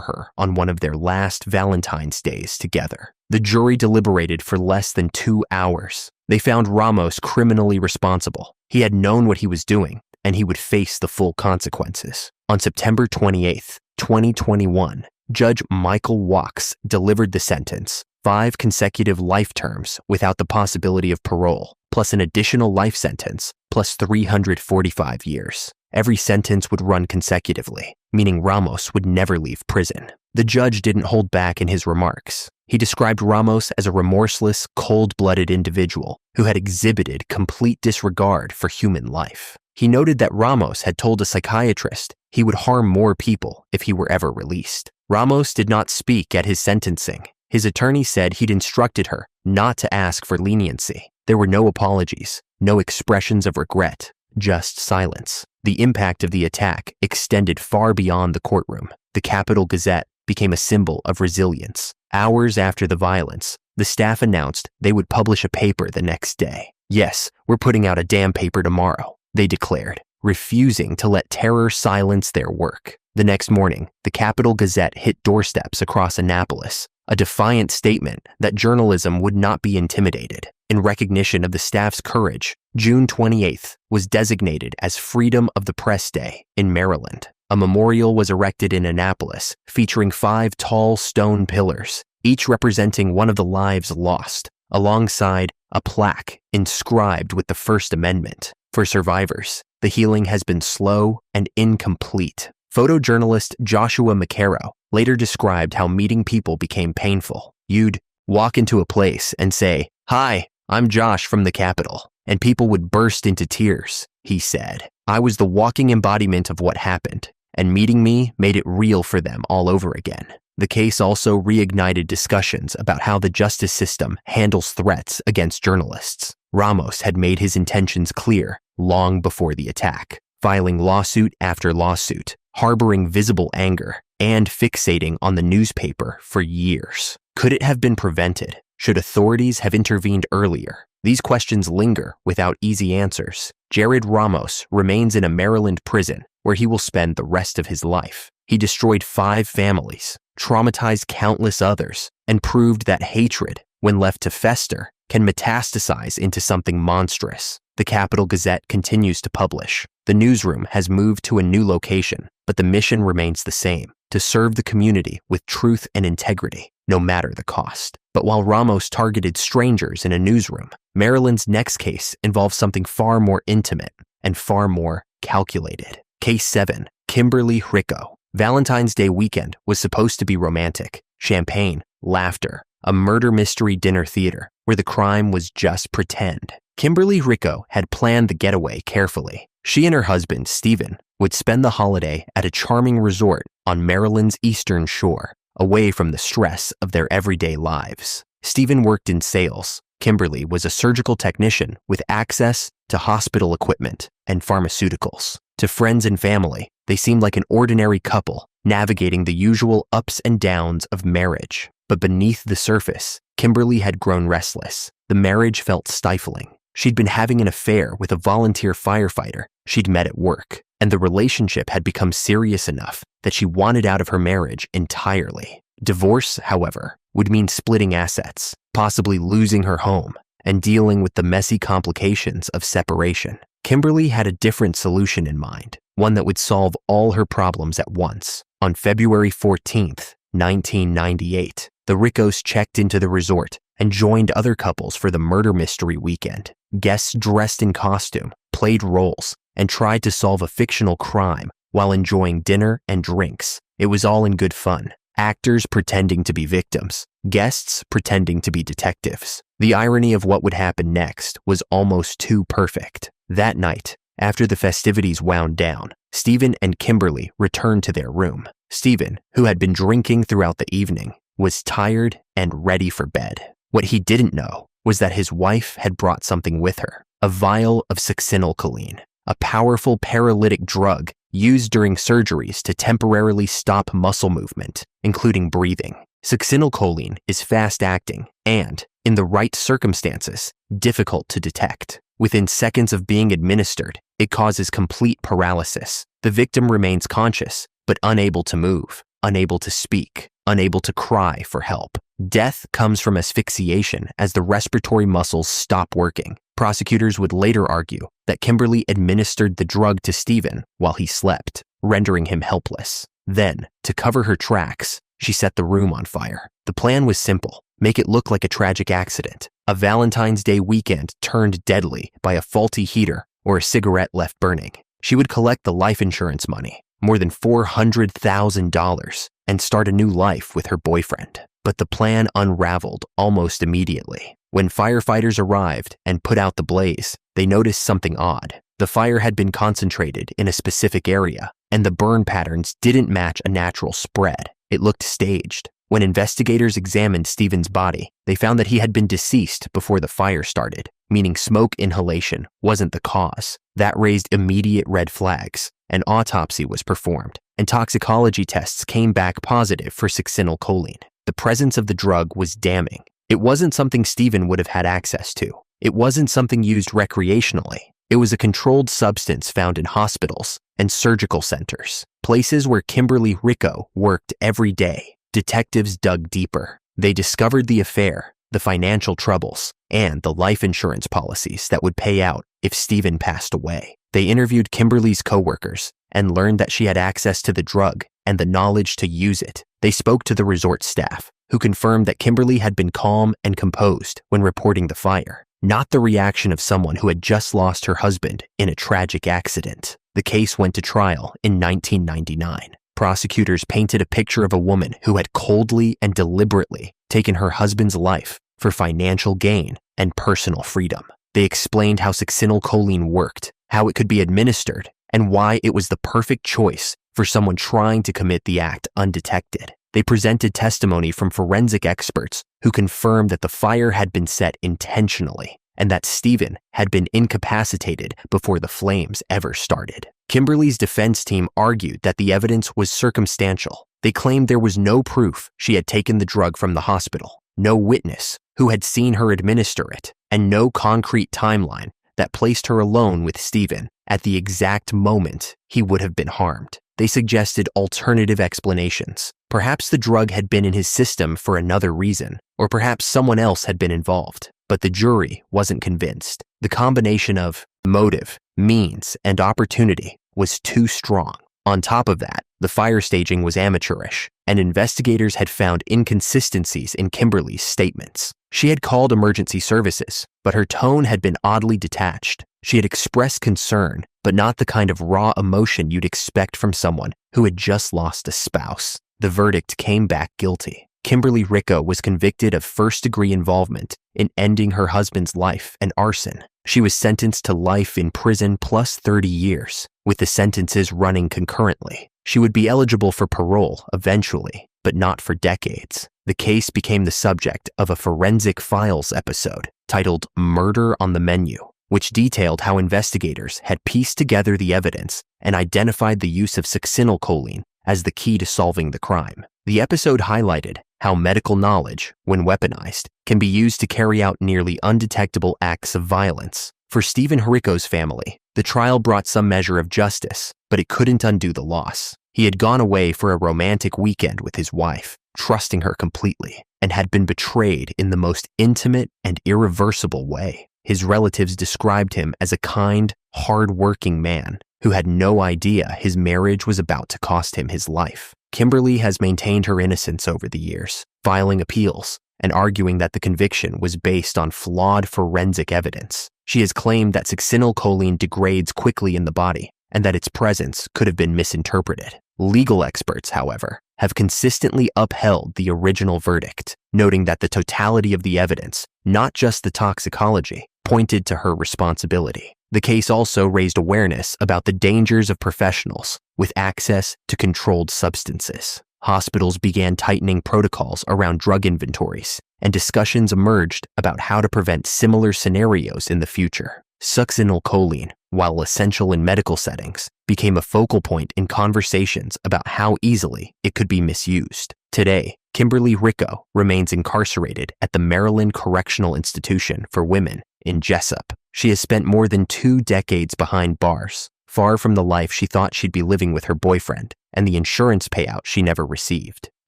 her on one of their last Valentine's days together. The jury deliberated for less than 2 hours. They found Ramos criminally responsible. He had known what he was doing, and he would face the full consequences. On September 28, 2021, Judge Michael Wachs delivered the sentence: 5 consecutive life terms without the possibility of parole, plus an additional life sentence, plus 345 years. Every sentence would run consecutively, meaning Ramos would never leave prison. The judge didn't hold back in his remarks. He described Ramos as a remorseless, cold-blooded individual who had exhibited complete disregard for human life. He noted that Ramos had told a psychiatrist he would harm more people if he were ever released. Ramos did not speak at his sentencing. His attorney said he'd instructed her not to ask for leniency. There were no apologies, no expressions of regret, just silence. The impact of the attack extended far beyond the courtroom. The Capital Gazette became a symbol of resilience. Hours after the violence, the staff announced they would publish a paper the next day. "Yes, we're putting out a damn paper tomorrow," they declared, refusing to let terror silence their work. The next morning, the Capital Gazette hit doorsteps across Annapolis, a defiant statement that journalism would not be intimidated. In recognition of the staff's courage, June 28th was designated as Freedom of the Press Day in Maryland. A memorial was erected in Annapolis, featuring 5 tall stone pillars, each representing one of the lives lost, alongside a plaque inscribed with the First Amendment. For survivors, the healing has been slow and incomplete. Photojournalist Joshua McCarrow later described how meeting people became painful. "You'd walk into a place and say, 'Hi, I'm Josh from the Capitol,' and people would burst into tears," he said. "I was the walking embodiment of what happened, and meeting me made it real for them all over again." The case also reignited discussions about how the justice system handles threats against journalists. Ramos had made his intentions clear long before the attack, filing lawsuit after lawsuit, harboring visible anger, and fixating on the newspaper for years. Could it have been prevented? Should authorities have intervened earlier? These questions linger without easy answers. Jarrod Ramos remains in a Maryland prison where he will spend the rest of his life. He destroyed 5 families, traumatized countless others, and proved that hatred, when left to fester, can metastasize into something monstrous. The Capital Gazette continues to publish. The newsroom has moved to a new location, but the mission remains the same: to serve the community with truth and integrity, no matter the cost. But while Ramos targeted strangers in a newsroom, Maryland's next case involves something far more intimate and far more calculated. Case 7, Kimberly Hricko. Valentine's Day weekend was supposed to be romantic, champagne, laughter, a murder mystery dinner theater where the crime was just pretend. Kimberly Hricko had planned the getaway carefully. She and her husband, Stephen, would spend the holiday at a charming resort on Maryland's eastern shore, away from the stress of their everyday lives. Stephen worked in sales. Kimberly was a surgical technician with access to hospital equipment and pharmaceuticals. To friends and family, they seemed like an ordinary couple navigating the usual ups and downs of marriage. But beneath the surface, Kimberly had grown restless. The marriage felt stifling. She'd been having an affair with a volunteer firefighter she'd met at work, and the relationship had become serious enough that she wanted out of her marriage entirely. Divorce, however, would mean splitting assets, possibly losing her home, and dealing with the messy complications of separation. Kimberly had a different solution in mind, one that would solve all her problems at once. On February 14th, 1998, the Hrickos checked into the resort and joined other couples for the murder mystery weekend. Guests dressed in costume, played roles, and tried to solve a fictional crime while enjoying dinner and drinks. It was all in good fun. Actors pretending to be victims, guests pretending to be detectives. The irony of what would happen next was almost too perfect. That night, after the festivities wound down, Stephen and Kimberly returned to their room. Stephen, who had been drinking throughout the evening, was tired and ready for bed. What he didn't know was that his wife had brought something with her, a vial of succinylcholine, a powerful paralytic drug used during surgeries to temporarily stop muscle movement, including breathing. Succinylcholine is fast-acting and, in the right circumstances, difficult to detect. Within seconds of being administered, it causes complete paralysis. The victim remains conscious, but unable to move, unable to speak, unable to cry for help. Death comes from asphyxiation as the respiratory muscles stop working. Prosecutors would later argue that Kimberly administered the drug to Stephen while he slept, rendering him helpless. Then, to cover her tracks, she set the room on fire. The plan was simple: make it look like a tragic accident. A Valentine's Day weekend turned deadly by a faulty heater or a cigarette left burning. She would collect the life insurance money, more than $400,000, and start a new life with her boyfriend. But the plan unraveled almost immediately. When firefighters arrived and put out the blaze, they noticed something odd. The fire had been concentrated in a specific area, and the burn patterns didn't match a natural spread. It looked staged. When investigators examined Stephen's body, they found that he had been deceased before the fire started, meaning smoke inhalation wasn't the cause. That raised immediate red flags. An autopsy was performed, and toxicology tests came back positive for succinylcholine. The presence of the drug was damning. It wasn't something Stephen would have had access to. It wasn't something used recreationally. It was a controlled substance found in hospitals and surgical centers, places where Kimberly Hricko worked every day. Detectives dug deeper. They discovered the affair, the financial troubles, and the life insurance policies that would pay out if Stephen passed away. They interviewed Kimberly's coworkers and learned that she had access to the drug and the knowledge to use it. They spoke to the resort staff, who confirmed that Kimberly had been calm and composed when reporting the fire, not the reaction of someone who had just lost her husband in a tragic accident. The case went to trial in 1999. Prosecutors painted a picture of a woman who had coldly and deliberately taken her husband's life for financial gain and personal freedom. They explained how succinylcholine worked, how it could be administered, and why it was the perfect choice for someone trying to commit the act undetected. They presented testimony from forensic experts who confirmed that the fire had been set intentionally and that Stephen had been incapacitated before the flames ever started. Kimberly's defense team argued that the evidence was circumstantial. They claimed there was no proof she had taken the drug from the hospital, no witness who had seen her administer it, and no concrete timeline that placed her alone with Stephen at the exact moment he would have been harmed. They suggested alternative explanations. Perhaps the drug had been in his system for another reason, or perhaps someone else had been involved. But the jury wasn't convinced. The combination of motive, means, and opportunity was too strong. On top of that, the fire staging was amateurish, and investigators had found inconsistencies in Kimberly's statements. She had called emergency services, but her tone had been oddly detached. She had expressed concern, but not the kind of raw emotion you'd expect from someone who had just lost a spouse. The verdict came back guilty. Kimberly Hricko was convicted of first-degree involvement in ending her husband's life and arson. She was sentenced to life in prison plus 30 years, with the sentences running concurrently. She would be eligible for parole eventually, but not for decades. The case became the subject of a Forensic Files episode titled Murder on the Menu, which detailed how investigators had pieced together the evidence and identified the use of succinylcholine as the key to solving the crime. The episode highlighted how medical knowledge, when weaponized, can be used to carry out nearly undetectable acts of violence. For Stephen Hricko's family, the trial brought some measure of justice, but it couldn't undo the loss. He had gone away for a romantic weekend with his wife, trusting her completely, and had been betrayed in the most intimate and irreversible way. His relatives described him as a kind, hard-working man who had no idea his marriage was about to cost him his life. Kimberly has maintained her innocence over the years, filing appeals and arguing that the conviction was based on flawed forensic evidence. She has claimed that succinylcholine degrades quickly in the body and that its presence could have been misinterpreted. Legal experts, however, have consistently upheld the original verdict, noting that the totality of the evidence, not just the toxicology, pointed to her responsibility. The case also raised awareness about the dangers of professionals with access to controlled substances. Hospitals began tightening protocols around drug inventories, and discussions emerged about how to prevent similar scenarios in the future. Succinylcholine, while essential in medical settings, became a focal point in conversations about how easily it could be misused. Today, Kimberly Hricko remains incarcerated at the Maryland Correctional Institution for Women in Jessup. She has spent more than 2 decades behind bars, far from the life she thought she'd be living with her boyfriend and the insurance payout she never received.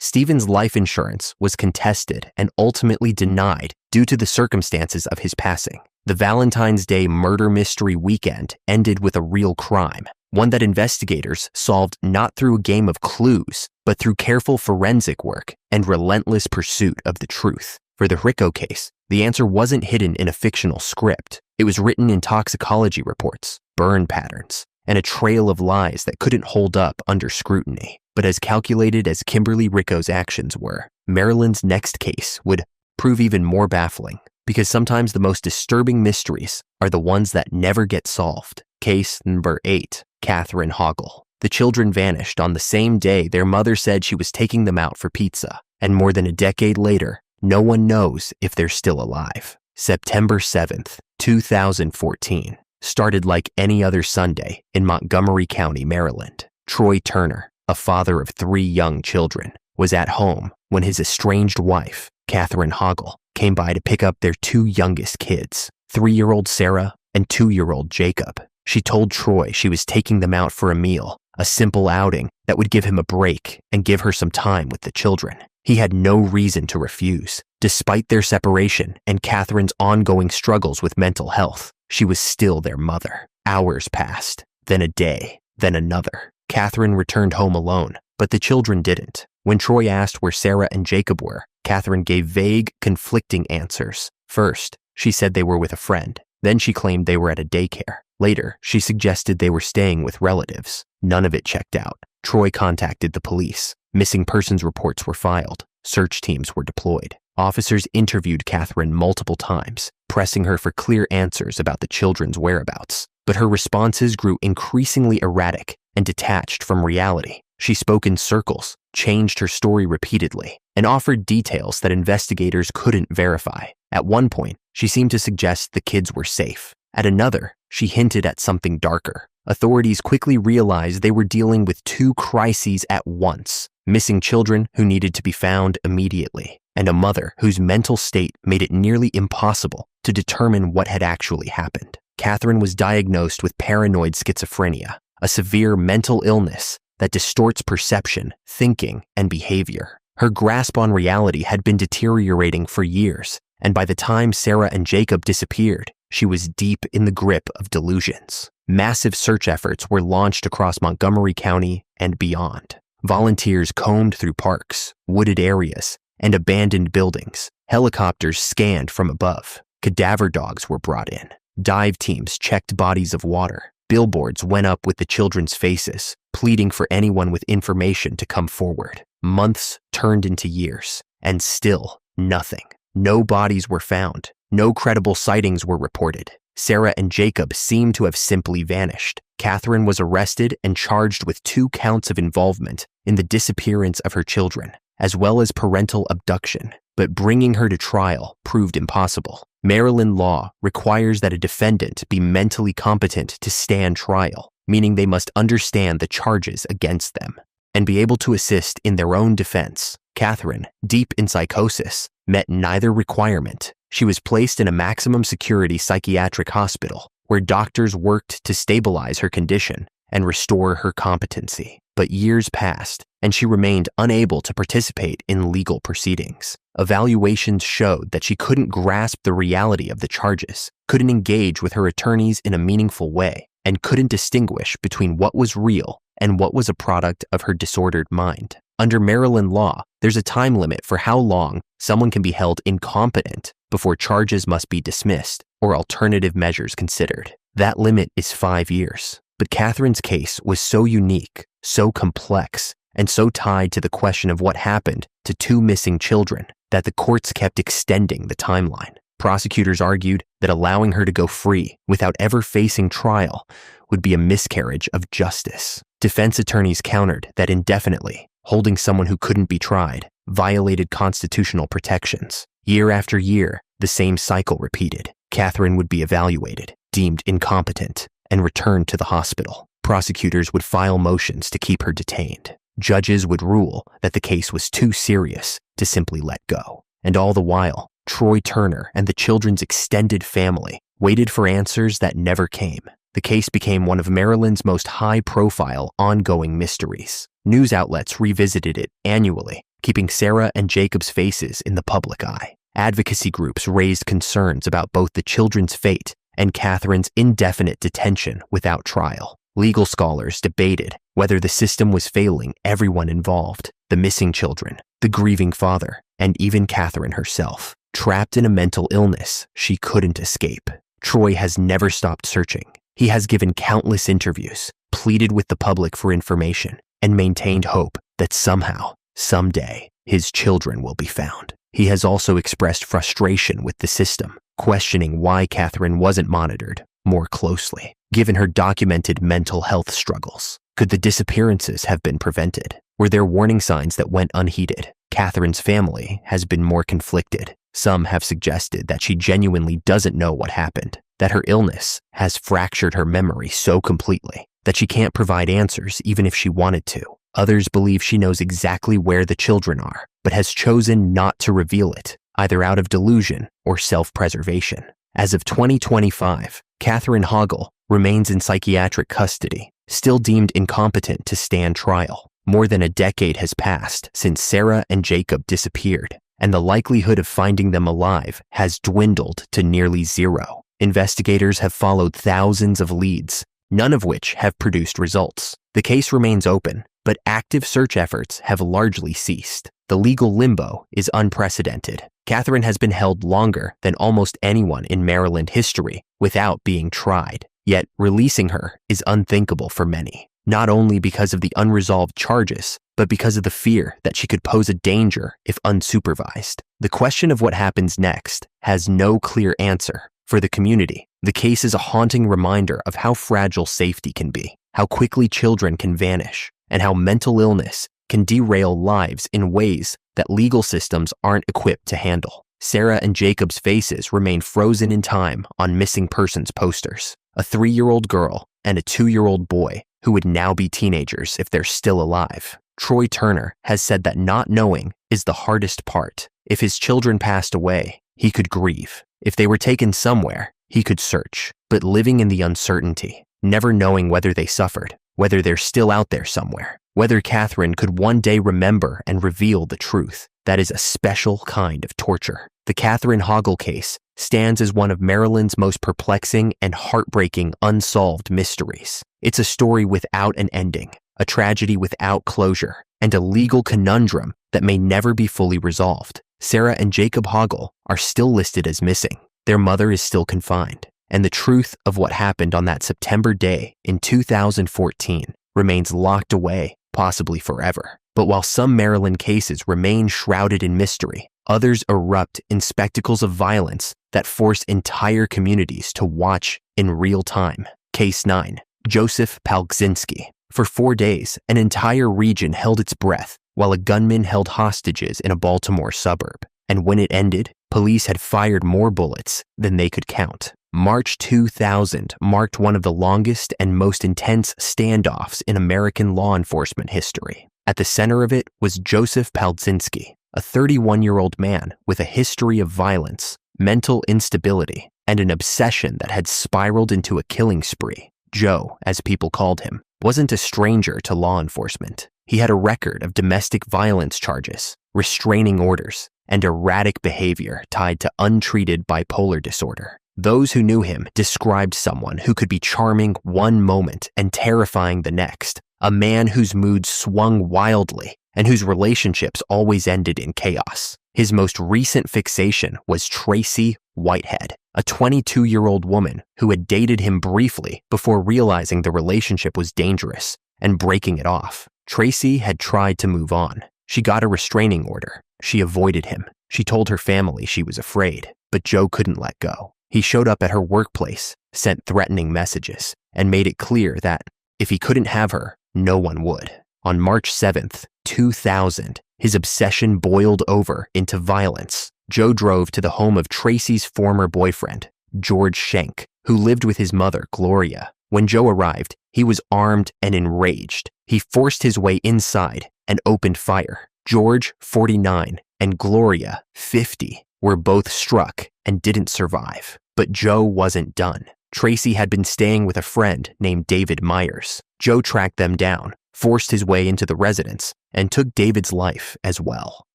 Stephen's life insurance was contested and ultimately denied due to the circumstances of his passing. The Valentine's Day murder mystery weekend ended with a real crime, one that investigators solved not through a game of clues, but through careful forensic work and relentless pursuit of the truth. For the Hricko case, the answer wasn't hidden in a fictional script. It was written in toxicology reports, burn patterns, and a trail of lies that couldn't hold up under scrutiny. But as calculated as Kimberly Hricko's actions were, Maryland's next case would prove even more baffling, because sometimes the most disturbing mysteries are the ones that never get solved. Case number 8, Catherine Hoggle. The children vanished on the same day their mother said she was taking them out for pizza, and more than a decade later, no one knows if they're still alive. September 7th, 2014, started like any other Sunday in Montgomery County, Maryland. Troy Turner, a father of 3 young children, was at home when his estranged wife, Catherine Hoggle, came by to pick up their 2 youngest kids, 3-year-old Sarah and 2-year-old Jacob. She told Troy she was taking them out for a meal, a simple outing that would give him a break and give her some time with the children. He had no reason to refuse. Despite their separation and Catherine's ongoing struggles with mental health, she was still their mother. Hours passed, then a day, then another. Catherine returned home alone, but the children didn't. When Troy asked where Sarah and Jacob were, Catherine gave vague, conflicting answers. First, she said they were with a friend. Then she claimed they were at a daycare. Later, she suggested they were staying with relatives. None of it checked out. Troy contacted the police. Missing persons reports were filed. Search teams were deployed. Officers interviewed Catherine multiple times, pressing her for clear answers about the children's whereabouts. But her responses grew increasingly erratic and detached from reality. She spoke in circles, changed her story repeatedly, and offered details that investigators couldn't verify. At one point, she seemed to suggest the kids were safe. At another, she hinted at something darker. Authorities quickly realized they were dealing with 2 crises at once: missing children who needed to be found immediately, and a mother whose mental state made it nearly impossible to determine what had actually happened. Catherine was diagnosed with paranoid schizophrenia, a severe mental illness that distorts perception, thinking, and behavior. Her grasp on reality had been deteriorating for years, and by the time Sarah and Jacob disappeared, she was deep in the grip of delusions. Massive search efforts were launched across Montgomery County and beyond. Volunteers combed through parks, wooded areas, and abandoned buildings. Helicopters scanned from above. Cadaver dogs were brought in. Dive teams checked bodies of water. Billboards went up with the children's faces, pleading for anyone with information to come forward. Months turned into years, and still nothing. No bodies were found. No credible sightings were reported. Sarah and Jacob seemed to have simply vanished. Catherine was arrested and charged with 2 counts of involvement in the disappearance of her children, as well as parental abduction. But bringing her to trial proved impossible. Maryland law requires that a defendant be mentally competent to stand trial, meaning they must understand the charges against them and be able to assist in their own defense. Catherine, deep in psychosis, met neither requirement. She was placed in a maximum security psychiatric hospital where doctors worked to stabilize her condition and restore her competency. But years passed, and she remained unable to participate in legal proceedings. Evaluations showed that she couldn't grasp the reality of the charges, couldn't engage with her attorneys in a meaningful way, and couldn't distinguish between what was real and what was a product of her disordered mind. Under Maryland law, there's a time limit for how long someone can be held incompetent before charges must be dismissed or alternative measures considered. That limit is 5 years. But Catherine's case was so unique, so complex, and so tied to the question of what happened to 2 missing children that the courts kept extending the timeline. Prosecutors argued that allowing her to go free without ever facing trial would be a miscarriage of justice. Defense attorneys countered that indefinitely holding someone who couldn't be tried violated constitutional protections. Year after year, the same cycle repeated. Catherine would be evaluated, deemed incompetent, and returned to the hospital. Prosecutors would file motions to keep her detained. Judges would rule that the case was too serious to simply let go. And all the while, Troy Turner and the children's extended family waited for answers that never came. The case became one of Maryland's most high-profile ongoing mysteries. News outlets revisited it annually, keeping Sarah and Jacob's faces in the public eye. Advocacy groups raised concerns about both the children's fate and Catherine's indefinite detention without trial. Legal scholars debated whether the system was failing everyone involved: the missing children, the grieving father, and even Catherine herself, trapped in a mental illness she couldn't escape. Troy has never stopped searching. He has given countless interviews, pleaded with the public for information, and maintained hope that somehow, someday, his children will be found. He has also expressed frustration with the system, questioning why Catherine wasn't monitored more closely, given her documented mental health struggles. Could the disappearances have been prevented? Were there warning signs that went unheeded? Catherine's family has been more conflicted. Some have suggested that she genuinely doesn't know what happened, that her illness has fractured her memory so completely that she can't provide answers even if she wanted to. Others believe she knows exactly where the children are, but has chosen not to reveal it, either out of delusion or self-preservation. As of 2025, Catherine Hoggle remains in psychiatric custody, still deemed incompetent to stand trial. More than a decade has passed since Sarah and Jacob disappeared, and the likelihood of finding them alive has dwindled to nearly zero. Investigators have followed thousands of leads, none of which have produced results. The case remains open, but active search efforts have largely ceased. The legal limbo is unprecedented. Catherine has been held longer than almost anyone in Maryland history without being tried. Yet releasing her is unthinkable for many, not only because of the unresolved charges, but because of the fear that she could pose a danger if unsupervised. The question of what happens next has no clear answer. For the community, the case is a haunting reminder of how fragile safety can be, how quickly children can vanish, and how mental illness can derail lives in ways that legal systems aren't equipped to handle. Sarah and Jacob's faces remain frozen in time on missing persons posters. A 3-year-old girl and a 2-year-old boy who would now be teenagers if they're still alive. Troy Turner has said that not knowing is the hardest part. If his children passed away, he could grieve. If they were taken somewhere, he could search. But living in the uncertainty, never knowing whether they suffered, whether they're still out there somewhere, whether Catherine could one day remember and reveal the truth, that is a special kind of torture. The Catherine Hoggle case stands as one of Maryland's most perplexing and heartbreaking unsolved mysteries. It's a story without an ending, a tragedy without closure, and a legal conundrum that may never be fully resolved. Sarah and Jacob Hoggle are still listed as missing. Their mother is still confined, and the truth of what happened on that September day in 2014 remains locked away, possibly forever. But while some Maryland cases remain shrouded in mystery, others erupt in spectacles of violence that force entire communities to watch in real time. Case 9, Joseph Palczynski. For 4 days, an entire region held its breath while a gunman held hostages in a Baltimore suburb. And when it ended, police had fired more bullets than they could count. March 2000 marked one of the longest and most intense standoffs in American law enforcement history. At the center of it was Joseph Palczynski, a 31-year-old man with a history of violence, mental instability, and an obsession that had spiraled into a killing spree. Joe, as people called him, wasn't a stranger to law enforcement. He had a record of domestic violence charges, restraining orders, and erratic behavior tied to untreated bipolar disorder. Those who knew him described someone who could be charming one moment and terrifying the next, a man whose moods swung wildly and whose relationships always ended in chaos. His most recent fixation was Tracy Whitehead, a 22-year-old woman who had dated him briefly before realizing the relationship was dangerous and breaking it off. Tracy had tried to move on. She got a restraining order. She avoided him. She told her family she was afraid, but Joe couldn't let go. He showed up at her workplace, sent threatening messages, and made it clear that if he couldn't have her, no one would. On March 7th, 2000, his obsession boiled over into violence. Joe drove to the home of Tracy's former boyfriend, George Schenk, who lived with his mother, Gloria. When Joe arrived, he was armed and enraged. He forced his way inside and opened fire. George, 49, and Gloria, 50, were both struck and didn't survive. But Joe wasn't done. Tracy had been staying with a friend named David Myers. Joe tracked them down, forced his way into the residence, and took David's life as well.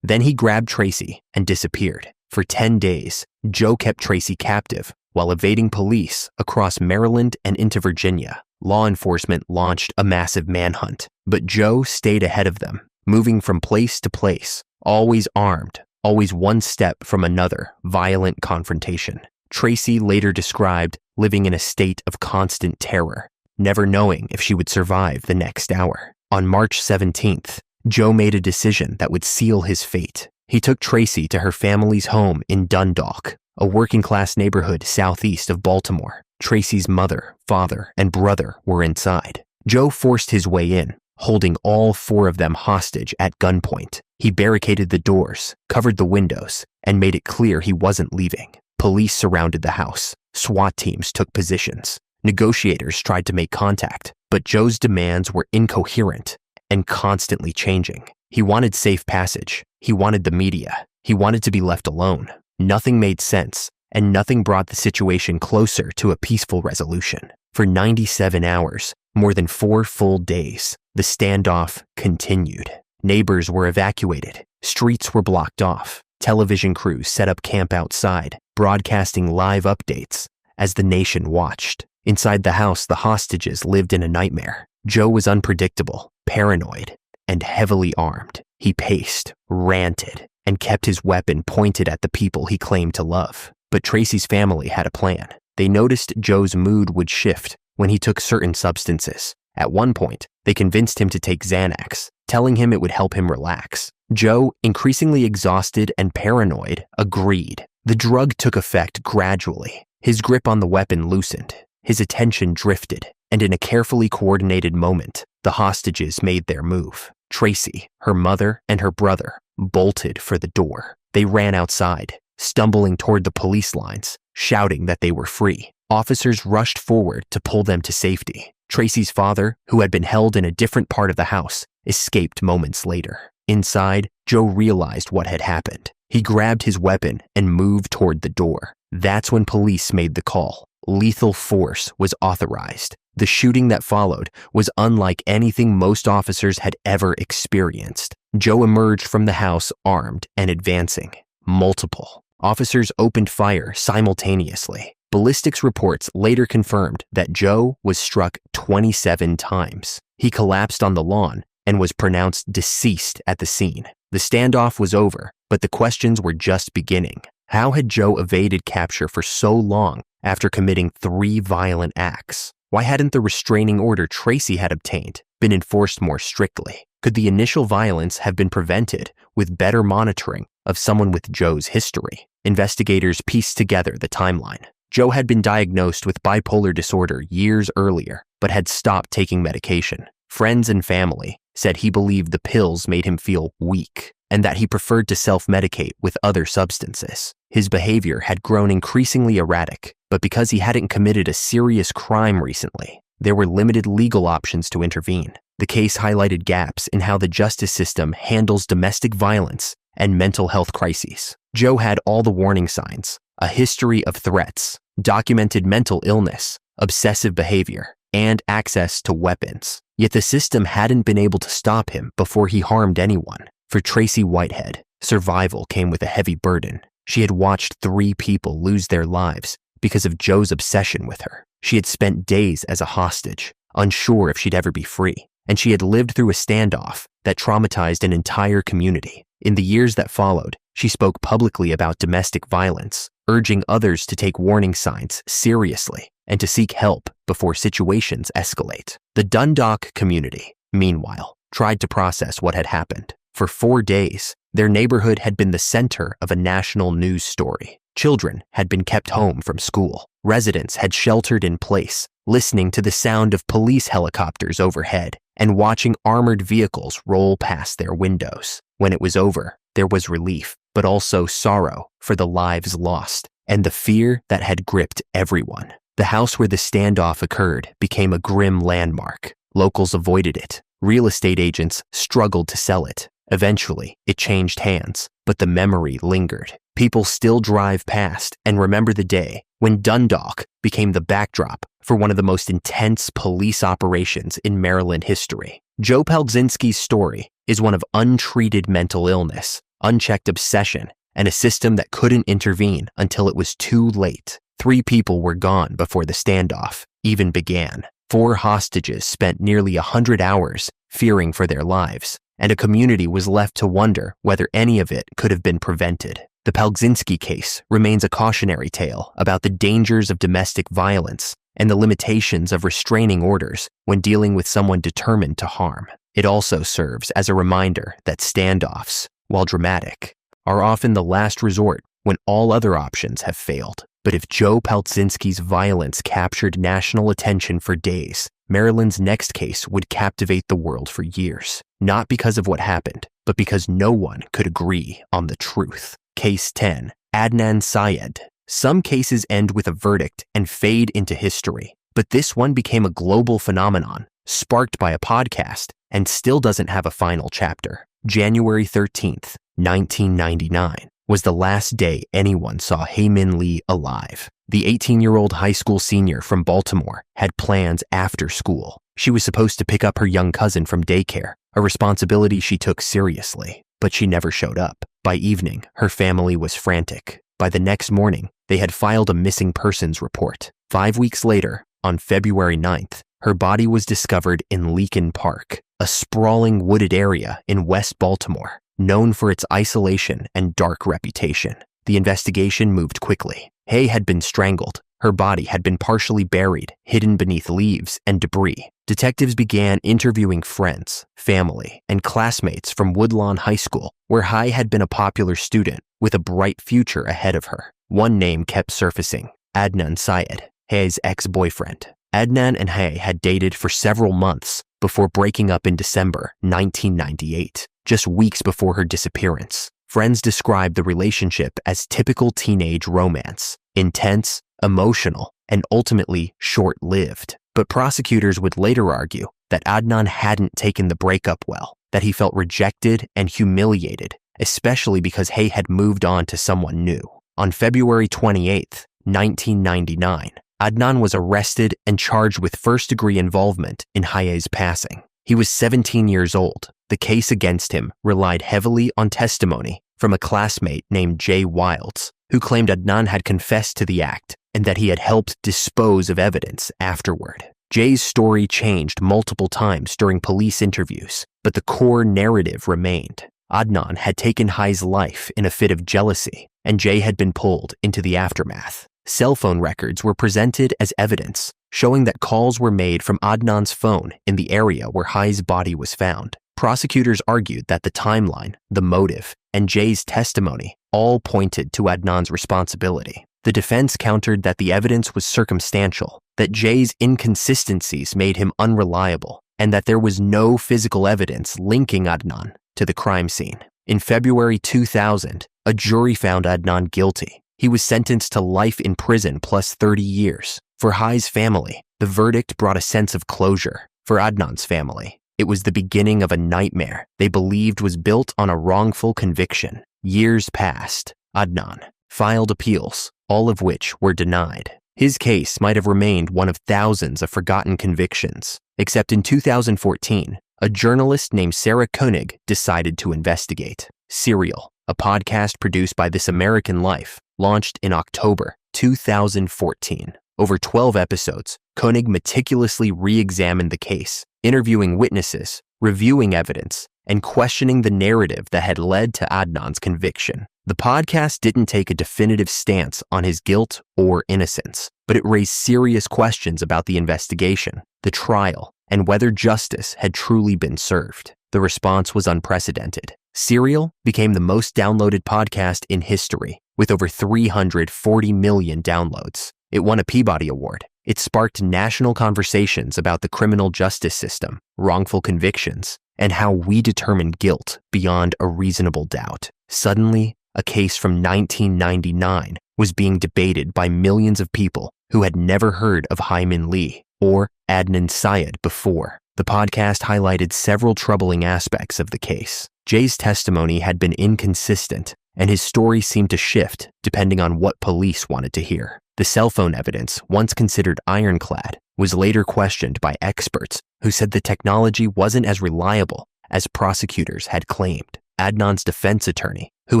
Then he grabbed Tracy and disappeared. For 10 days, Joe kept Tracy captive while evading police across Maryland and into Virginia. Law enforcement launched a massive manhunt, but Joe stayed ahead of them, moving from place to place, always armed, always one step from another violent confrontation. Tracy later described living in a state of constant terror, never knowing if she would survive the next hour. On March 17th, Joe made a decision that would seal his fate. He took Tracy to her family's home in Dundalk, a working-class neighborhood southeast of Baltimore. Tracy's mother, father, and brother were inside. Joe forced his way in, holding all 4 of them hostage at gunpoint. He barricaded the doors, covered the windows, and made it clear he wasn't leaving. Police surrounded the house. SWAT teams took positions. Negotiators tried to make contact, but Joe's demands were incoherent and constantly changing. He wanted safe passage. He wanted the media. He wanted to be left alone. Nothing made sense, and nothing brought the situation closer to a peaceful resolution. For 97 hours, more than 4 full days, the standoff continued. Neighbors were evacuated. Streets were blocked off. Television crews set up camp outside, broadcasting live updates as the nation watched. Inside the house, the hostages lived in a nightmare. Joe was unpredictable, paranoid, and heavily armed. He paced, ranted, and kept his weapon pointed at the people he claimed to love. But Tracy's family had a plan. They noticed Joe's mood would shift when he took certain substances. At one point, they convinced him to take Xanax, telling him it would help him relax. Joe, increasingly exhausted and paranoid, agreed. The drug took effect gradually. His grip on the weapon loosened. His attention drifted, and in a carefully coordinated moment, the hostages made their move. Tracy, her mother, and her brother bolted for the door. They ran outside, stumbling toward the police lines, shouting that they were free. Officers rushed forward to pull them to safety. Tracy's father, who had been held in a different part of the house, escaped moments later. Inside, Joe realized what had happened. He grabbed his weapon and moved toward the door. That's when police made the call. Lethal force was authorized. The shooting that followed was unlike anything most officers had ever experienced. Joe emerged from the house armed and advancing. Multiple officers opened fire simultaneously. Ballistics reports later confirmed that Joe was struck 27 times. He collapsed on the lawn and was pronounced deceased at the scene. The standoff was over, but the questions were just beginning. How had Joe evaded capture for so long after committing 3 violent acts? Why hadn't the restraining order Tracy had obtained been enforced more strictly? Could the initial violence have been prevented with better monitoring of someone with Joe's history? Investigators pieced together the timeline. Joe had been diagnosed with bipolar disorder years earlier, but had stopped taking medication. Friends and family said he believed the pills made him feel weak, and that he preferred to self-medicate with other substances. His behavior had grown increasingly erratic, but because he hadn't committed a serious crime recently, there were limited legal options to intervene. The case highlighted gaps in how the justice system handles domestic violence and mental health crises. Joe had all the warning signs: a history of threats, documented mental illness, obsessive behavior, and access to weapons. Yet the system hadn't been able to stop him before he harmed anyone. For Tracy Whitehead, survival came with a heavy burden. She had watched 3 people lose their lives because of Joe's obsession with her. She had spent days as a hostage, unsure if she'd ever be free, and she had lived through a standoff that traumatized an entire community. In the years that followed, she spoke publicly about domestic violence, urging others to take warning signs seriously and to seek help before situations escalate. The Dundalk community, meanwhile, tried to process what had happened. For 4 days, their neighborhood had been the center of a national news story. Children had been kept home from school. Residents had sheltered in place, listening to the sound of police helicopters overhead and watching armored vehicles roll past their windows. When it was over, there was relief, but also sorrow for the lives lost and the fear that had gripped everyone. The house where the standoff occurred became a grim landmark. Locals avoided it. Real estate agents struggled to sell it. Eventually, it changed hands, but the memory lingered. People still drive past and remember the day when Dundalk became the backdrop for one of the most intense police operations in Maryland history. Joe Palczynski's story is one of untreated mental illness, unchecked obsession, and a system that couldn't intervene until it was too late. 3 people were gone before the standoff even began. 4 hostages spent nearly 100 hours fearing for their lives, and a community was left to wonder whether any of it could have been prevented. The Palczynski case remains a cautionary tale about the dangers of domestic violence and the limitations of restraining orders when dealing with someone determined to harm. It also serves as a reminder that standoffs, while dramatic, are often the last resort when all other options have failed. But if Joe Palczynski's violence captured national attention for days, Maryland's next case would captivate the world for years, not because of what happened, but because no one could agree on the truth. Case 10, Adnan Syed. Some cases end with a verdict and fade into history, but this one became a global phenomenon, sparked by a podcast, and still doesn't have a final chapter. January 13th, 1999 was the last day anyone saw Hae-Min Lee alive. The 18-year-old high school senior from Baltimore had plans after school. She was supposed to pick up her young cousin from daycare, a responsibility she took seriously, but she never showed up. By evening, her family was frantic. By the next morning, they had filed a missing persons report. 5 weeks later, on February 9th, her body was discovered in Leakin Park, a sprawling wooded area in West Baltimore, known for its isolation and dark reputation. The investigation moved quickly. Hae had been strangled. Her body had been partially buried, hidden beneath leaves and debris. Detectives began interviewing friends, family, and classmates from Woodlawn High School, where Hae had been a popular student with a bright future ahead of her. One name kept surfacing: Adnan Syed, Hae's ex-boyfriend. Adnan and Hae had dated for several months before breaking up in December 1998, just weeks before her disappearance. Friends described the relationship as typical teenage romance: intense, emotional, and ultimately short-lived. But prosecutors would later argue that Adnan hadn't taken the breakup well, that he felt rejected and humiliated, especially because Hae had moved on to someone new. On February 28, 1999, Adnan was arrested and charged with first-degree involvement in Hae's passing. He was 17 years old. The case against him relied heavily on testimony from a classmate named Jay Wilds, who claimed Adnan had confessed to the act and that he had helped dispose of evidence afterward. Jay's story changed multiple times during police interviews, but the core narrative remained. Adnan had taken Hae's life in a fit of jealousy, and Jay had been pulled into the aftermath. Cell phone records were presented as evidence, showing that calls were made from Adnan's phone in the area where Hae's body was found. Prosecutors argued that the timeline, the motive, and Jay's testimony all pointed to Adnan's responsibility. The defense countered that the evidence was circumstantial, that Jay's inconsistencies made him unreliable, and that there was no physical evidence linking Adnan to the crime scene. In February 2000, a jury found Adnan guilty. He was sentenced to life in prison plus 30 years. For Hae's family, the verdict brought a sense of closure. For Adnan's family, it was the beginning of a nightmare they believed was built on a wrongful conviction. Years passed. Adnan filed appeals, all of which were denied. His case might have remained one of thousands of forgotten convictions, except in 2014, a journalist named Sarah Koenig decided to investigate. Serial, a podcast produced by This American Life, launched in October 2014. Over 12 episodes, Koenig meticulously re-examined the case, interviewing witnesses, reviewing evidence, and questioning the narrative that had led to Adnan's conviction. The podcast didn't take a definitive stance on his guilt or innocence, but it raised serious questions about the investigation, the trial, and whether justice had truly been served. The response was unprecedented. Serial became the most downloaded podcast in history, with over 340 million downloads. It won a Peabody Award. It sparked national conversations about the criminal justice system, wrongful convictions, and how we determine guilt beyond a reasonable doubt. Suddenly, a case from 1999 was being debated by millions of people who had never heard of Hae-Min Lee or Adnan Syed before. The podcast highlighted several troubling aspects of the case. Jay's testimony had been inconsistent, and his story seemed to shift depending on what police wanted to hear. The cell phone evidence, once considered ironclad, was later questioned by experts who said the technology wasn't as reliable as prosecutors had claimed. Adnan's defense attorney, who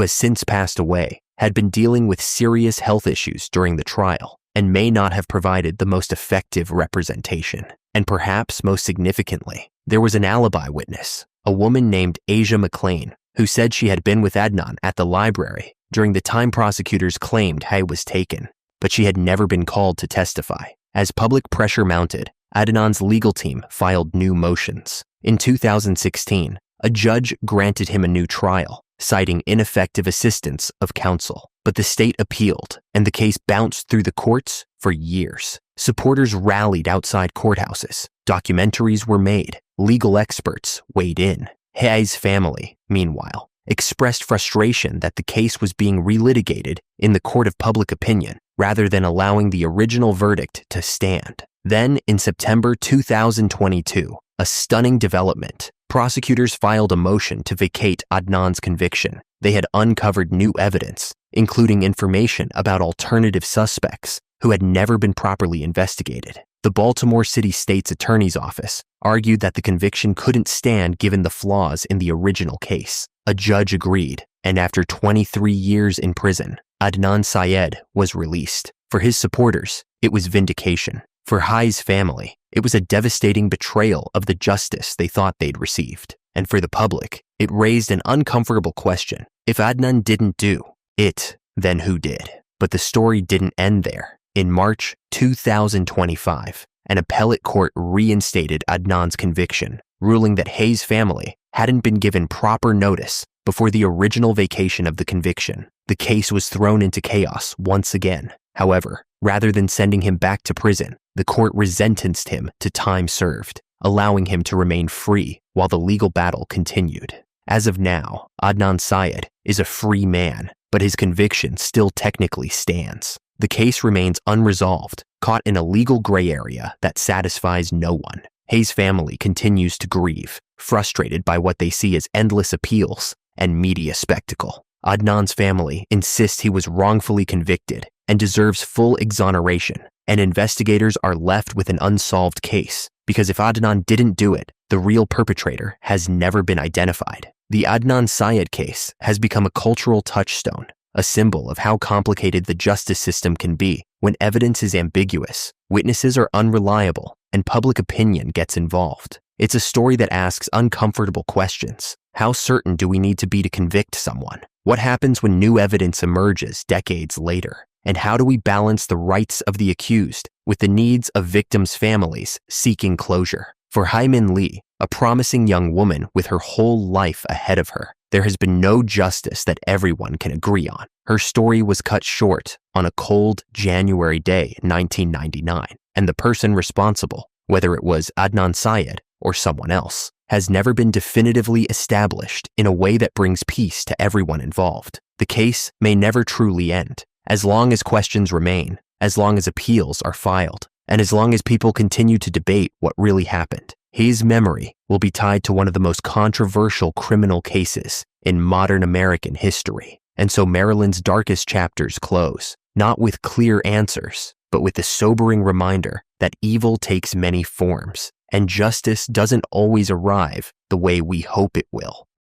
has since passed away, had been dealing with serious health issues during the trial and may not have provided the most effective representation. And perhaps most significantly, there was an alibi witness, a woman named Asia McLean, who said she had been with Adnan at the library during the time prosecutors claimed Hae was taken, but she had never been called to testify. As public pressure mounted, Adnan's legal team filed new motions. In 2016, a judge granted him a new trial, citing ineffective assistance of counsel. But the state appealed, and the case bounced through the courts for years. Supporters rallied outside courthouses. Documentaries were made. Legal experts weighed in. Hae's family, meanwhile, expressed frustration that the case was being relitigated in the court of public opinion rather than allowing the original verdict to stand. Then, in September 2022, a stunning development. Prosecutors filed a motion to vacate Adnan's conviction. They had uncovered new evidence, including information about alternative suspects who had never been properly investigated. The Baltimore City State's Attorney's Office argued that the conviction couldn't stand given the flaws in the original case. A judge agreed, and after 23 years in prison, Adnan Syed was released. For his supporters, it was vindication. For Hay's family, it was a devastating betrayal of the justice they thought they'd received. And for the public, it raised an uncomfortable question. If Adnan didn't do it, then who did? But the story didn't end there. In March 2025, an appellate court reinstated Adnan's conviction, ruling that Hay's family hadn't been given proper notice before the original vacation of the conviction. The case was thrown into chaos once again. However, rather than sending him back to prison, the court resentenced him to time served, allowing him to remain free while the legal battle continued. As of now, Adnan Syed is a free man, but his conviction still technically stands. The case remains unresolved, caught in a legal gray area that satisfies no one. Hay's family continues to grieve, frustrated by what they see as endless appeals and media spectacle. Adnan's family insists he was wrongfully convicted and deserves full exoneration, and investigators are left with an unsolved case because if Adnan didn't do it, the real perpetrator has never been identified. The Adnan Syed case has become a cultural touchstone, a symbol of how complicated the justice system can be when evidence is ambiguous, witnesses are unreliable, and public opinion gets involved. It's a story that asks uncomfortable questions. How certain do we need to be to convict someone? What happens when new evidence emerges decades later? And how do we balance the rights of the accused with the needs of victims' families seeking closure? For Haimin Lee, a promising young woman with her whole life ahead of her, there has been no justice that everyone can agree on. Her story was cut short on a cold January day in 1999, and the person responsible, whether it was Adnan Syed or someone else, has never been definitively established in a way that brings peace to everyone involved. The case may never truly end, as long as questions remain, as long as appeals are filed, and as long as people continue to debate what really happened. His memory will be tied to one of the most controversial criminal cases in modern American history. And so Maryland's darkest chapters close, not with clear answers, but with the sobering reminder that evil takes many forms, and justice doesn't always arrive the way we hope it will.